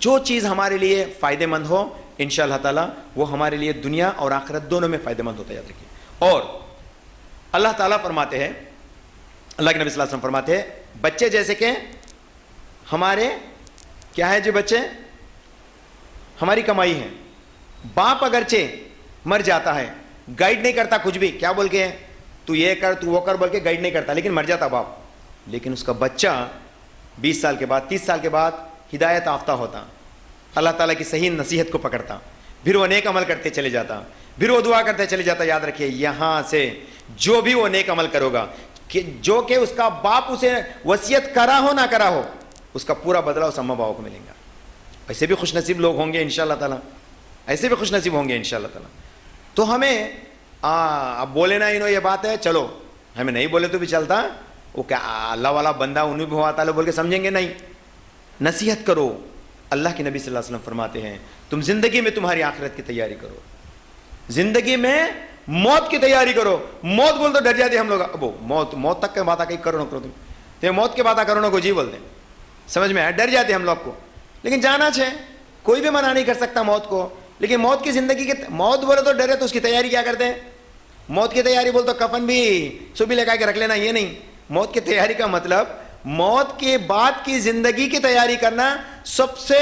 جو چیز ہمارے لیے فائدہ مند ہو انشاءاللہ تعالیٰ وہ ہمارے لیے دنیا اور آخرت دونوں میں فائدہ مند ہوتا ہے. یاد رکھیے. اور اللہ تعالیٰ فرماتے ہیں، اللہ کے نبی صلی اللہ علیہ وسلم فرماتے ہیں بچے جیسے کہ ہمارے کیا ہے جی؟ بچے ہماری کمائی ہے. باپ اگرچہ مر جاتا ہے، گائیڈ نہیں کرتا کچھ بھی، کیا بول کے تو یہ کر تو وہ کر بول کے گائیڈ نہیں کرتا، لیکن مر جاتا باپ. لیکن اس کا بچہ 20 سال کے بعد 30 سال کے بعد ہدایت یافتہ ہوتا، اللہ تعالیٰ کی صحیح نصیحت کو پکڑتا، پھر وہ نیک عمل کرتے چلے جاتا، پھر وہ دعا کرتے چلے جاتا. یاد رکھیے یہاں سے جو بھی وہ نیک عمل کرے گا کہ جو کہ اس کا باپ اسے وصیت کرا ہو نہ کرا ہو، اس کا پورا بدلہ اس اماں باؤ کو ملے گا. ایسے بھی خوش نصیب لوگ ہوں گے انشاءاللہ تعالیٰ، ایسے بھی خوش نصیب ہوں گے انشاءاللہ تعالیٰ. تو ہمیں اب بولے نا انہوں یہ بات ہے، چلو ہمیں نہیں بولے تو بھی چلتا، وہ کیا اللہ والا بندہ انہیں بھی ہوا تعالیٰ بول کے سمجھیں گے؟ نہیں. نصیحت کرو. اللہ کے نبی صلی اللہ علیہ وسلم فرماتے ہیں تم زندگی میں تمہاری آخرت کی تیاری کرو، زندگی میں موت کی تیاری کرو. موت بول تو ڈر جاتے ہم لوگ، ابو موت تک کے بات کہیں کرو نہ کرو، تم موت کی بات کرو نہ کو جی بولتے، سمجھ میں آیا؟ ڈر جاتے ہم لوگ کو. لیکن جانا چاہے، کوئی بھی منع نہیں کر سکتا موت کو. لیکن موت کی زندگی کے موت بولے تو ڈرے تو اس کی تیاری کیا کرتے ہیں؟ موت کی تیاری بول تو کفن بھی صبح لگا کے رکھ لینا، یہ نہیں. موت کی تیاری کا مطلب موت کے بعد کی زندگی کی تیاری کرنا سب سے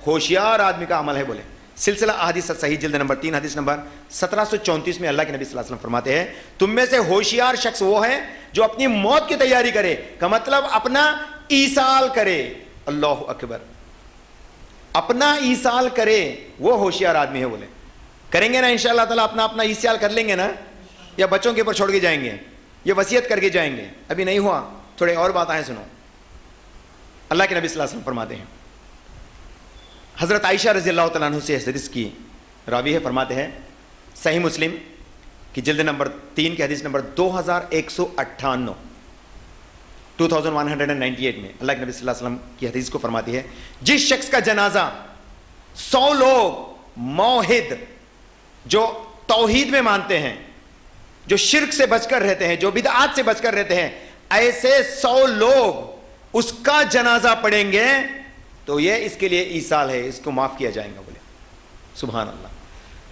ہوشیار آدمی کا عمل ہے. بولے سلسلہ احادیث صحیح جلد نمبر 3 حدیث نمبر 1734 میں اللہ کے نبی صلی اللہ علیہ وسلم فرماتے ہیں تم میں سے ہوشیار شخص وہ ہے جو اپنی موت کی تیاری کرے، کا مطلب اپنا ایصال کرے. اللہ اکبر، اپنا ایصال کرے، وہ ہوشیار آدمی ہے. بولے کریں گے نا انشاءاللہ تعالیٰ، اپنا ایصال کر لیں گے نا، یا بچوں کے اوپر چھوڑ کے جائیں گے، یہ وصیت کر کے جائیں گے. ابھی نہیں ہوا تھوڑے اور باتیں سنو. اللہ کے نبی صلی اللہ علیہ وسلم فرماتے ہیں, حضرت عائشہ رضی اللہ تعالیٰ عنہ سے حدیث کی راوی ہے, فرماتے ہیں صحیح مسلم کی جلد نمبر 3 کی حدیث نمبر 2198 2198 میں اللہ کے نبی صلی اللہ علیہ وسلم کی حدیث کو فرماتی ہے, جس شخص کا جنازہ 100 لوگ موحد جو توحید میں مانتے ہیں, جو شرک سے بچ کر رہتے ہیں, جو بدعات سے بچ کر رہتے ہیں, ایسے 100 لوگ اس کا جنازہ پڑھیں گے تو یہ اس کے لیے ایصال ہے, اس کو معاف کیا جائے گا. بولے سبحان اللہ.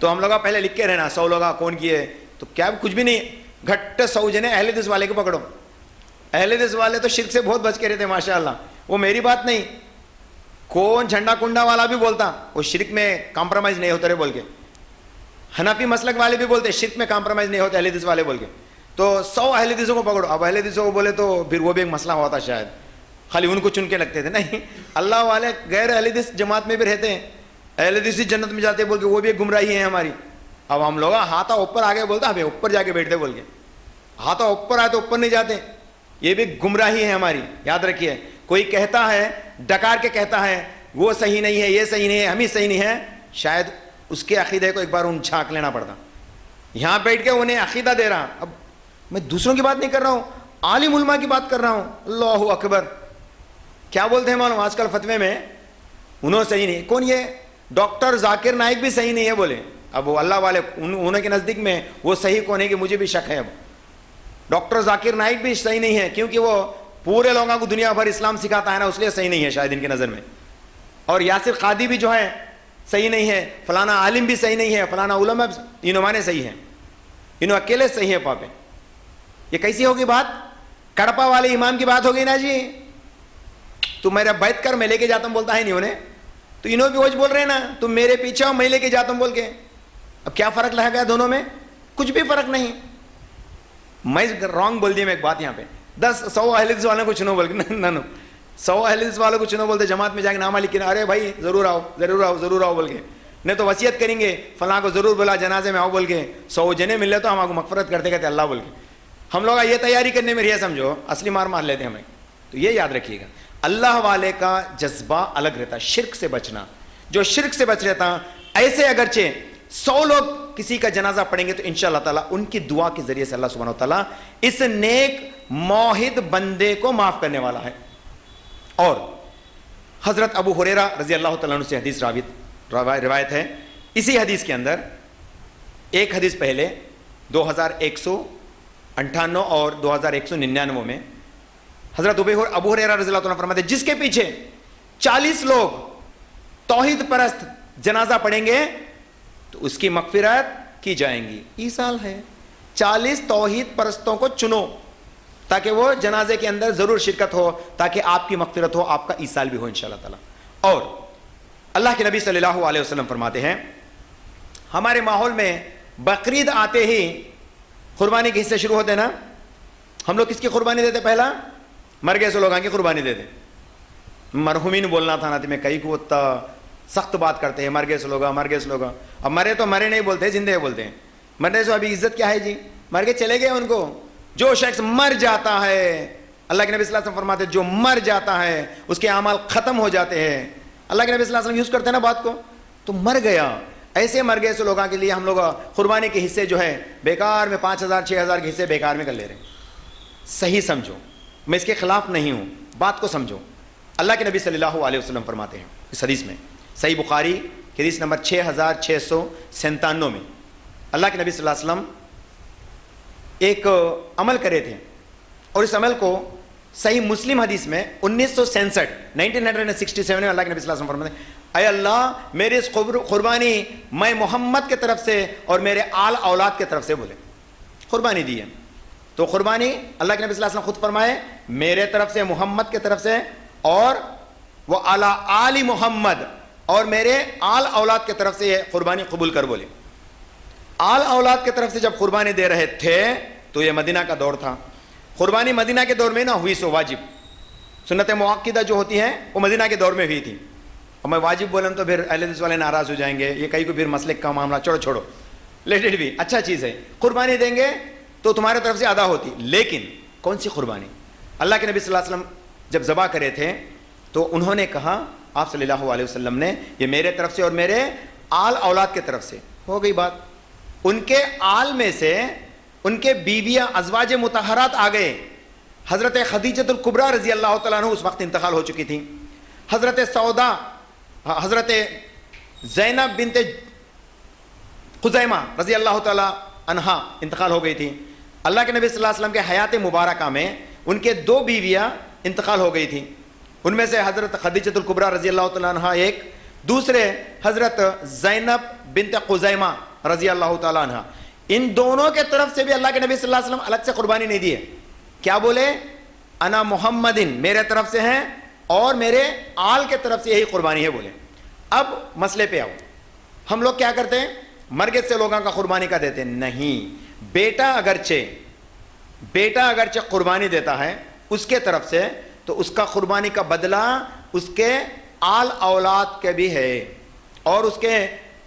تو ہم لوگ پہلے لکھ کے رہنا 100 لوگ کون کیے, تو کیا کچھ بھی نہیں, گھٹ 100 جنے اہل حدیث والے کو پکڑو. اہل حدیث والے تو شرک سے بہت بچ کے رہتے ہیں ماشاء اللہ. وہ میری بات نہیں, کون جھنڈا کنڈا والا بھی بولتا وہ شرک میں کمپرومائز نہیں ہوتا رہے بول کے, حنفی مسلک والے بھی بولتے شرک میں کمپرومائز نہیں ہوتا اہل حدیث والے بول کے. تو 100 اہل حدیثوں کو پکڑو. اب اہل حدیثوں کو بولے تو پھر وہ بھی ایک مسئلہ ہوتا شاید, خالی ان کو چن کے لگتے تھے. نہیں, اللہ والے غیر اہل حدیث جماعت میں بھی رہتے ہیں, اہل حدیث جنت میں جاتے بول کے وہ بھی ایک گمراہی ہے ہماری. اب ہم لوگ ہاتھا اوپر آگے بولتا ہمیں اوپر جا کے بیٹھتے بول کے, ہاتھا اوپر آئے تو اوپر نہیں جاتے, یہ بھی گمراہی ہے ہماری. یاد رکھیے, کوئی کہتا ہے ڈکار کے کہتا ہے وہ صحیح نہیں ہے, یہ صحیح نہیں ہے, ہم ہی صحیح نہیں ہے, شاید اس کے عقیدے کو ایک بار ان جھانک لینا پڑتا. یہاں بیٹھ کے انہیں عقیدہ دے رہا. اب میں دوسروں کی بات نہیں کر رہا ہوں, عالم علماء کی بات کر رہا ہوں. اللہ اکبر. کیا بولتے ہیں معلوم آج کل فتوے میں, انہوں صحیح نہیں, کون یہ ڈاکٹر ذاکر نائک بھی صحیح نہیں ہے بولے. اب وہ اللہ والے انہوں کے نزدیک میں وہ صحیح کون ہے کہ مجھے بھی شک ہے. اب ڈاکٹر ذاکر نائک بھی صحیح نہیں ہے کیونکہ وہ پورے لوگوں کو دنیا بھر اسلام سکھاتا ہے نا, اس لیے صحیح نہیں ہے شاید ان کی نظر میں. اور یاسر قادی بھی جو ہے صحیح نہیں ہے, فلانا عالم بھی صحیح نہیں ہے, فلانا علماء انہوں مانے صحیح ہیں, انہوں اکیلے صحیح ہے. پاپے یہ کیسی ہوگی بات, کڑپا والے امام کی بات ہوگی نا جی, تو میرا بیعت کر میں لے کے جاتا ہوں بولتا ہے نہیں انہیں, تو انہوں بھی وہی بول رہے ہیں نا, تم میرے پیچھے ہو میں لے کے جاتا ہوں بول کے. اب کیا فرق لگا گیا دونوں میں, کچھ بھی فرق نہیں. میں رانگ بول دیا میں ایک بات یہاں پہ, 100 اہل حدیث والوں کو چنو بول کے, نہ 100 اہل حدیث والوں کو چنو بولتے جماعت میں جا کے نامہ لکھ کے, ارے بھائی ضرور آؤ ضرور آؤ ضرور آؤ بول کے, نہیں تو وصیت کریں گے فلاں کو ضرور بلا جنازے میں آؤ بول کے, 100 جنے مل لے تو ہم کو مغفرت کرتے کہتے اللہ بول کے. ہم لوگ یہ تیاری کرنے میں یہ سمجھو اصلی مار لیتے ہیں ہمیں. تو یہ یاد رکھیے گا, اللہ والے کا جذبہ الگ رہتا, شرک سے بچنا. جو شرک سے بچ رہتا, ایسے اگرچہ 100 لوگ کسی کا جنازہ پڑھیں گے تو انشاءاللہ تعالیٰ ان کی دعا کے ذریعے سے اللہ سبحانہ وتعالیٰ اس نیک موحد بندے کو معاف کرنے والا ہے. اور حضرت ابو ہریرہ رضی اللہ تعالیٰ عنہ سے حدیث روایت ہے. اسی حدیث کے اندر ایک حدیث پہلے 2198 اور 2199 میں حضرت ابو ہریرہ رضی اللہ تعالیٰ عنہ فرماتے ہیں, جس کے پیچھے 40 لوگ توحید پرست جنازہ پڑھیں گے تو اس کی مغفرت کی جائیں گی. ایصال ہے, 40 توحید پرستوں کو چنو تاکہ وہ جنازے کے اندر ضرور شرکت ہو, تاکہ آپ کی مغفرت ہو, آپ کا ایصال بھی ہو انشاءاللہ تعالی. اور اللہ کے نبی صلی اللہ علیہ وسلم فرماتے ہیں, ہمارے ماحول میں بقرعید آتے ہی قربانی کے حصے شروع ہوتے ہیں نا. ہم لوگ کس کی قربانی دیتے, پہلا مر گئے سو لوگوں کی قربانی دیتے. مرحومین بولنا تھا نا, میں کئی کو سخت بات کرتے ہیں, مر گئے سو لوگا مر گئے سو لوگا. اب مرے تو مرے نہیں بولتے, زندے بولتے ہیں. مرنے سے ابھی عزت کیا ہے جی, مر کے چلے گئے ان کو. جو شخص مر جاتا ہے, اللہ کے نبی صلی اللہ علیہ وسلم فرماتے ہیں جو مر جاتا ہے اس کے اعمال ختم ہو جاتے ہیں. اللہ کے نبی صلی اللہ علیہ وسلم یوز کرتے ہیں نا بات کو, تو مر گیا. ایسے مر گئے سو لوگوں کے لیے ہم لوگ قربانی کے حصے جو ہے بیکار میں 5000 6000 کے حصے بیکار میں کر لے رہے ہیں. صحیح سمجھو, میں اس کے خلاف نہیں ہوں, بات کو سمجھو. اللہ کے نبی صلی اللہ علیہ وسلم فرماتے ہیں اس حدیث میں, صحیح بخاری کی حدیث نمبر 6697 میں, اللہ کے نبی صلی اللہ علیہ وسلم ایک عمل کرے تھے, اور اس عمل کو صحیح مسلم حدیث میں 1967 میں اللہ کے نبی صلی اللہ علیہ وسلم فرماتے ہیں, اے اللہ میری اس قربانی میں محمد کے طرف سے اور میرے آل اولاد کے طرف سے بولے قربانی دی ہے. تو قربانی اللہ کے نبی صلی اللہ علیہ وسلم خود فرمائے, میرے طرف سے, محمد کے طرف سے, اور وہ اعلیٰ آل محمد, اور میرے آل اولاد کے طرف سے یہ قربانی قبول کر بولے. آل اولاد کے طرف سے جب قربانی دے رہے تھے تو یہ مدینہ کا دور تھا. قربانی مدینہ کے دور میں نہ ہوئی سو واجب, سنت مؤکدہ جو ہوتی ہیں وہ مدینہ کے دور میں ہوئی تھی. اور میں واجب بولوں تو پھر اہل حدیث والے ناراض ہو جائیں گے, یہ کئی کو پھر مسلک کا معاملہ, چھوڑو لیٹ اٹ بھی, اچھا چیز ہے. قربانی دیں گے تو تمہارے طرف سے ادا ہوتی, لیکن کون سی قربانی, اللہ کے نبی صلی اللہ علیہ وسلم جب ذبح کرے تھے تو انہوں نے کہا آپ صلی اللہ علیہ وسلم نے یہ میرے طرف سے اور میرے آل اولاد کے طرف سے. ہو گئی بات. ان کے آل میں سے ان کے بیویاں ازواج مطہرات آ گئے. حضرت خدیجۃ الکبریٰ رضی اللہ تعالیٰ عنہ اس وقت انتقال ہو چکی تھیں. حضرت سودا حضرت زینب بنت خزیمہ رضی اللہ تعالیٰ عنہا انتقال ہو گئی تھی. اللہ کے نبی صلی اللہ علیہ وسلم کے حیات مبارکہ میں ان کے 2 بیویاں انتقال ہو گئی تھیں. ان میں سے حضرت خدیجۃ الکبریٰ رضی اللہ تعالیٰ عنہا ایک, دوسرے حضرت زینب بنت خزیمہ رضی اللہ تعالیٰ عنہا. ان دونوں کے طرف سے بھی اللہ کے نبی صلی اللہ علیہ وسلم الگ سے قربانی نہیں دیے. کیا بولے؟ انا محمدن, میرے طرف سے ہیں اور میرے آل کے طرف سے یہی قربانی ہے بولے. اب مسئلے پہ آؤ. ہم لوگ کیا کرتے ہیں؟ مرگت سے لوگوں کا قربانی کا دیتے ہیں. نہیں, بیٹا اگرچہ قربانی دیتا ہے اس کے طرف سے تو اس کا قربانی کا بدلہ اس کے آل اولاد کے بھی ہے اور اس کے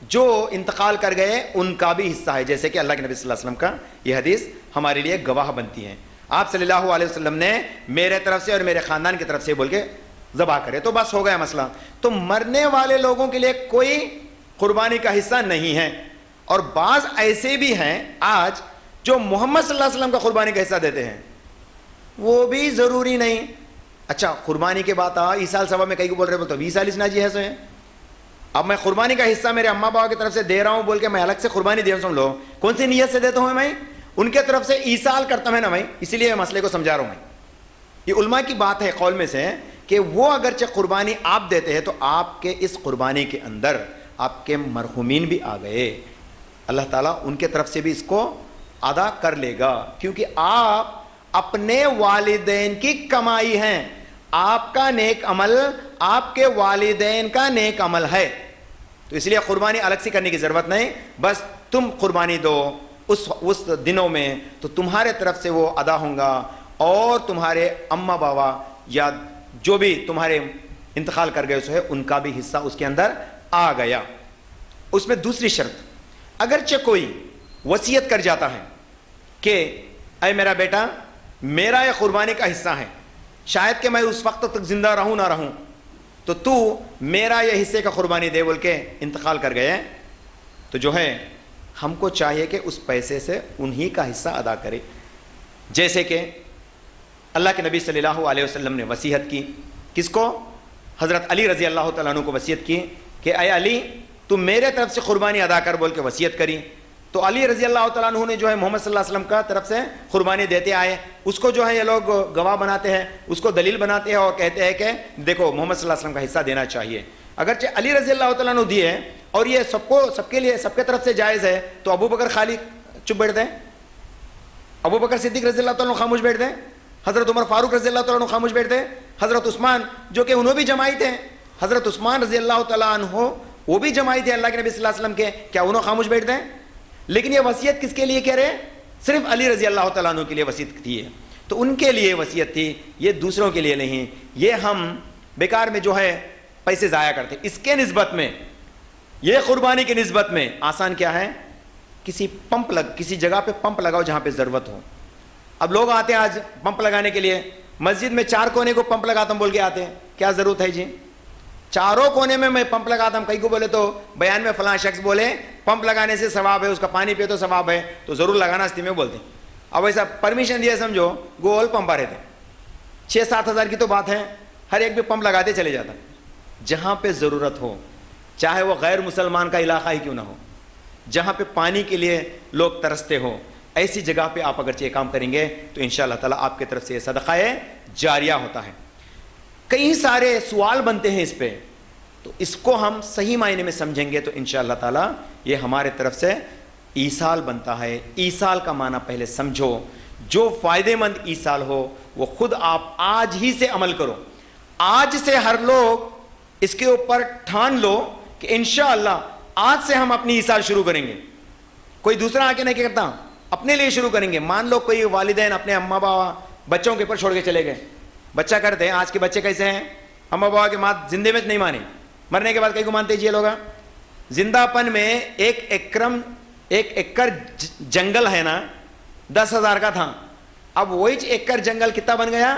جو انتقال کر گئے ان کا بھی حصہ ہے. جیسے کہ اللہ کے نبی صلی اللہ علیہ وسلم کا یہ حدیث ہمارے لیے گواہ بنتی ہے. آپ صلی اللہ علیہ وسلم نے میرے طرف سے اور میرے خاندان کی طرف سے بول کے ذبح کرے تو بس ہو گیا مسئلہ. تو مرنے والے لوگوں کے لیے کوئی قربانی کا حصہ نہیں ہے. اور بعض ایسے بھی ہیں آج جو محمد صلی اللہ علیہ وسلم کا قربانی کا حصہ دیتے ہیں, وہ بھی ضروری نہیں. اچھا قربانی کے بات آ عیسال سبا میں کئی کو بول رہے بولتے 20 سال ناجی ہے سو ہے. اب میں قربانی کا حصہ میرے اماں بابا کی طرف سے دے رہا ہوں بول کے میں الگ سے قربانی دے رہا ہوں. سن لو کون سی نیت سے دیتا ہوں میں ان کے طرف سے ایصال کرتا ہوں نا میں, اسی لیے میں مسئلے کو سمجھا رہا ہوں. میں یہ علماء کی بات ہے قول میں سے کہ وہ اگرچہ قربانی آپ دیتے ہیں تو آپ کے اس قربانی کے اندر آپ کے مرحومین بھی آ گئے, اللہ تعالیٰ ان کے طرف سے بھی اس کو ادا کر لے گا, کیونکہ آپ اپنے والدین کی کمائی ہیں. آپ کا نیک عمل آپ کے والدین کا نیک عمل ہے, تو اس لیے قربانی الگ سے کرنے کی ضرورت نہیں. بس تم قربانی دو اس دنوں میں تو تمہارے طرف سے وہ ادا ہوں گا اور تمہارے اماں بابا یا جو بھی تمہارے انتقال کر گئے سو ہے ان کا بھی حصہ اس کے اندر آ گیا. اس میں دوسری شرط, اگرچہ کوئی وصیت کر جاتا ہے کہ اے میرا بیٹا میرا یہ قربانی کا حصہ ہے, شاید کہ میں اس وقت تک زندہ رہوں نہ رہوں, تو میرا یہ حصے کا قربانی دے بول کے انتقال کر گئے, تو جو ہے ہم کو چاہیے کہ اس پیسے سے انہی کا حصہ ادا کرے. جیسے کہ اللہ کے نبی صلی اللہ علیہ وسلم نے وصیت کی, کس کو؟ حضرت علی رضی اللہ تعالیٰ عنہ کو وصیت کی کہ اے علی تم میرے طرف سے قربانی ادا کر بول کے وصیت کری. تو علی رضی اللہ تعالیٰ عنہ نے جو ہے محمد صلی اللہ علیہ وسلم کا طرف سے قربانی دیتے آئے, اس کو جو ہے یہ لوگ گواہ بناتے ہیں, اس کو دلیل بناتے ہیں اور کہتے ہیں کہ دیکھو محمد صلی اللہ علیہ وسلم کا حصہ دینا چاہیے. اگرچہ علی رضی اللہ تعالیٰ عنہ دیے اور یہ سب کے لیے سب کے طرف سے جائز ہے, تو ابو بکر خالی چپ بیٹھتے ہیں, ابو بکر صدیق رضی اللہ تعالیٰ عنہ خاموش بیٹھتے ہیں, حضرت عمر فاروق رضی اللہ تعالیٰ عنہ خاموش بیٹھتے ہیں, حضرت عثمان جو کہ انہوں بھی جماعی تھے, حضرت عثمان رضی اللہ تعالیٰ عنہ وہ بھی جماعی تھے اللہ کے نبی صلی اللہ علیہ وسلم کے, کیا انہوں خاموش بیٹھتے ہیں؟ لیکن یہ وصیت کس کے لیے کہہ رہے؟ صرف علی رضی اللہ تعالیٰ عنہ کے لیے وصیت تھی, تو ان کے لیے وصیت تھی, یہ دوسروں کے لیے نہیں. یہ ہم بیکار میں جو ہے پیسے ضائع کرتے. اس کے نسبت میں یہ قربانی کی نسبت میں آسان کیا ہے, کسی جگہ پہ پمپ لگاؤ جہاں پہ ضرورت ہو. اب لوگ آتے ہیں آج پمپ لگانے کے لیے, مسجد میں 4 کونے کو پمپ لگاتا ہوں بول کے آتے ہیں, کیا ضرورت ہے جی؟ چاروں کونے میں پمپ لگاتا ہوں. کئی کو بولے تو بیان میں فلاں شخص بولے پمپ لگانے سے ثواب ہے, اس کا پانی پے تو ثواب ہے, تو ضرور لگانا استی میں بولتے ہیں. اب ایسا پرمیشن دیا سمجھو گول پمپ آ رہے تھے, 6-7 ہزار کی تو بات ہے, ہر ایک بھی پمپ لگاتے چلے جاتا. جہاں پہ ضرورت ہو, چاہے وہ غیر مسلمان کا علاقہ ہی کیوں نہ ہو, جہاں پہ پانی کے لیے لوگ ترستے ہو, ایسی جگہ پہ آپ اگرچہ یہ کام کریں گے تو انشاءاللہ تعالیٰ آپ کی طرف سے یہ صدقہ جاریہ ہوتا ہے. کئی سارے سوال بنتے ہیں اس پہ, تو اس کو ہم صحیح معنی میں سمجھیں گے تو انشاءاللہ تعالیٰ یہ ہمارے طرف سے ایصال بنتا ہے. ایصال کا معنی پہلے سمجھو, جو فائدے مند ایصال ہو وہ خود آپ آج ہی سے عمل کرو. آج سے ہر لوگ اس کے اوپر ٹھان لو کہ انشاءاللہ آج سے ہم اپنی ایصال شروع کریں گے. کوئی دوسرا آ کے نہیں کرتا, اپنے لیے شروع کریں گے. مان لو کوئی والدین اپنے اماں بابا بچوں کے اوپر چھوڑ کے چلے گئے, بچہ کرتے ہیں. آج کے بچے کیسے ہیں, اماں بابا کے مات زندے میں نہیں مانے, مرنے کے بعد کئی کو مانتے جی لوگ. زندہ پن میں ایک ایکڑ جنگل ہے نا 10,000 کا تھا, اب وہی ایکڑ جنگل کتنا بن گیا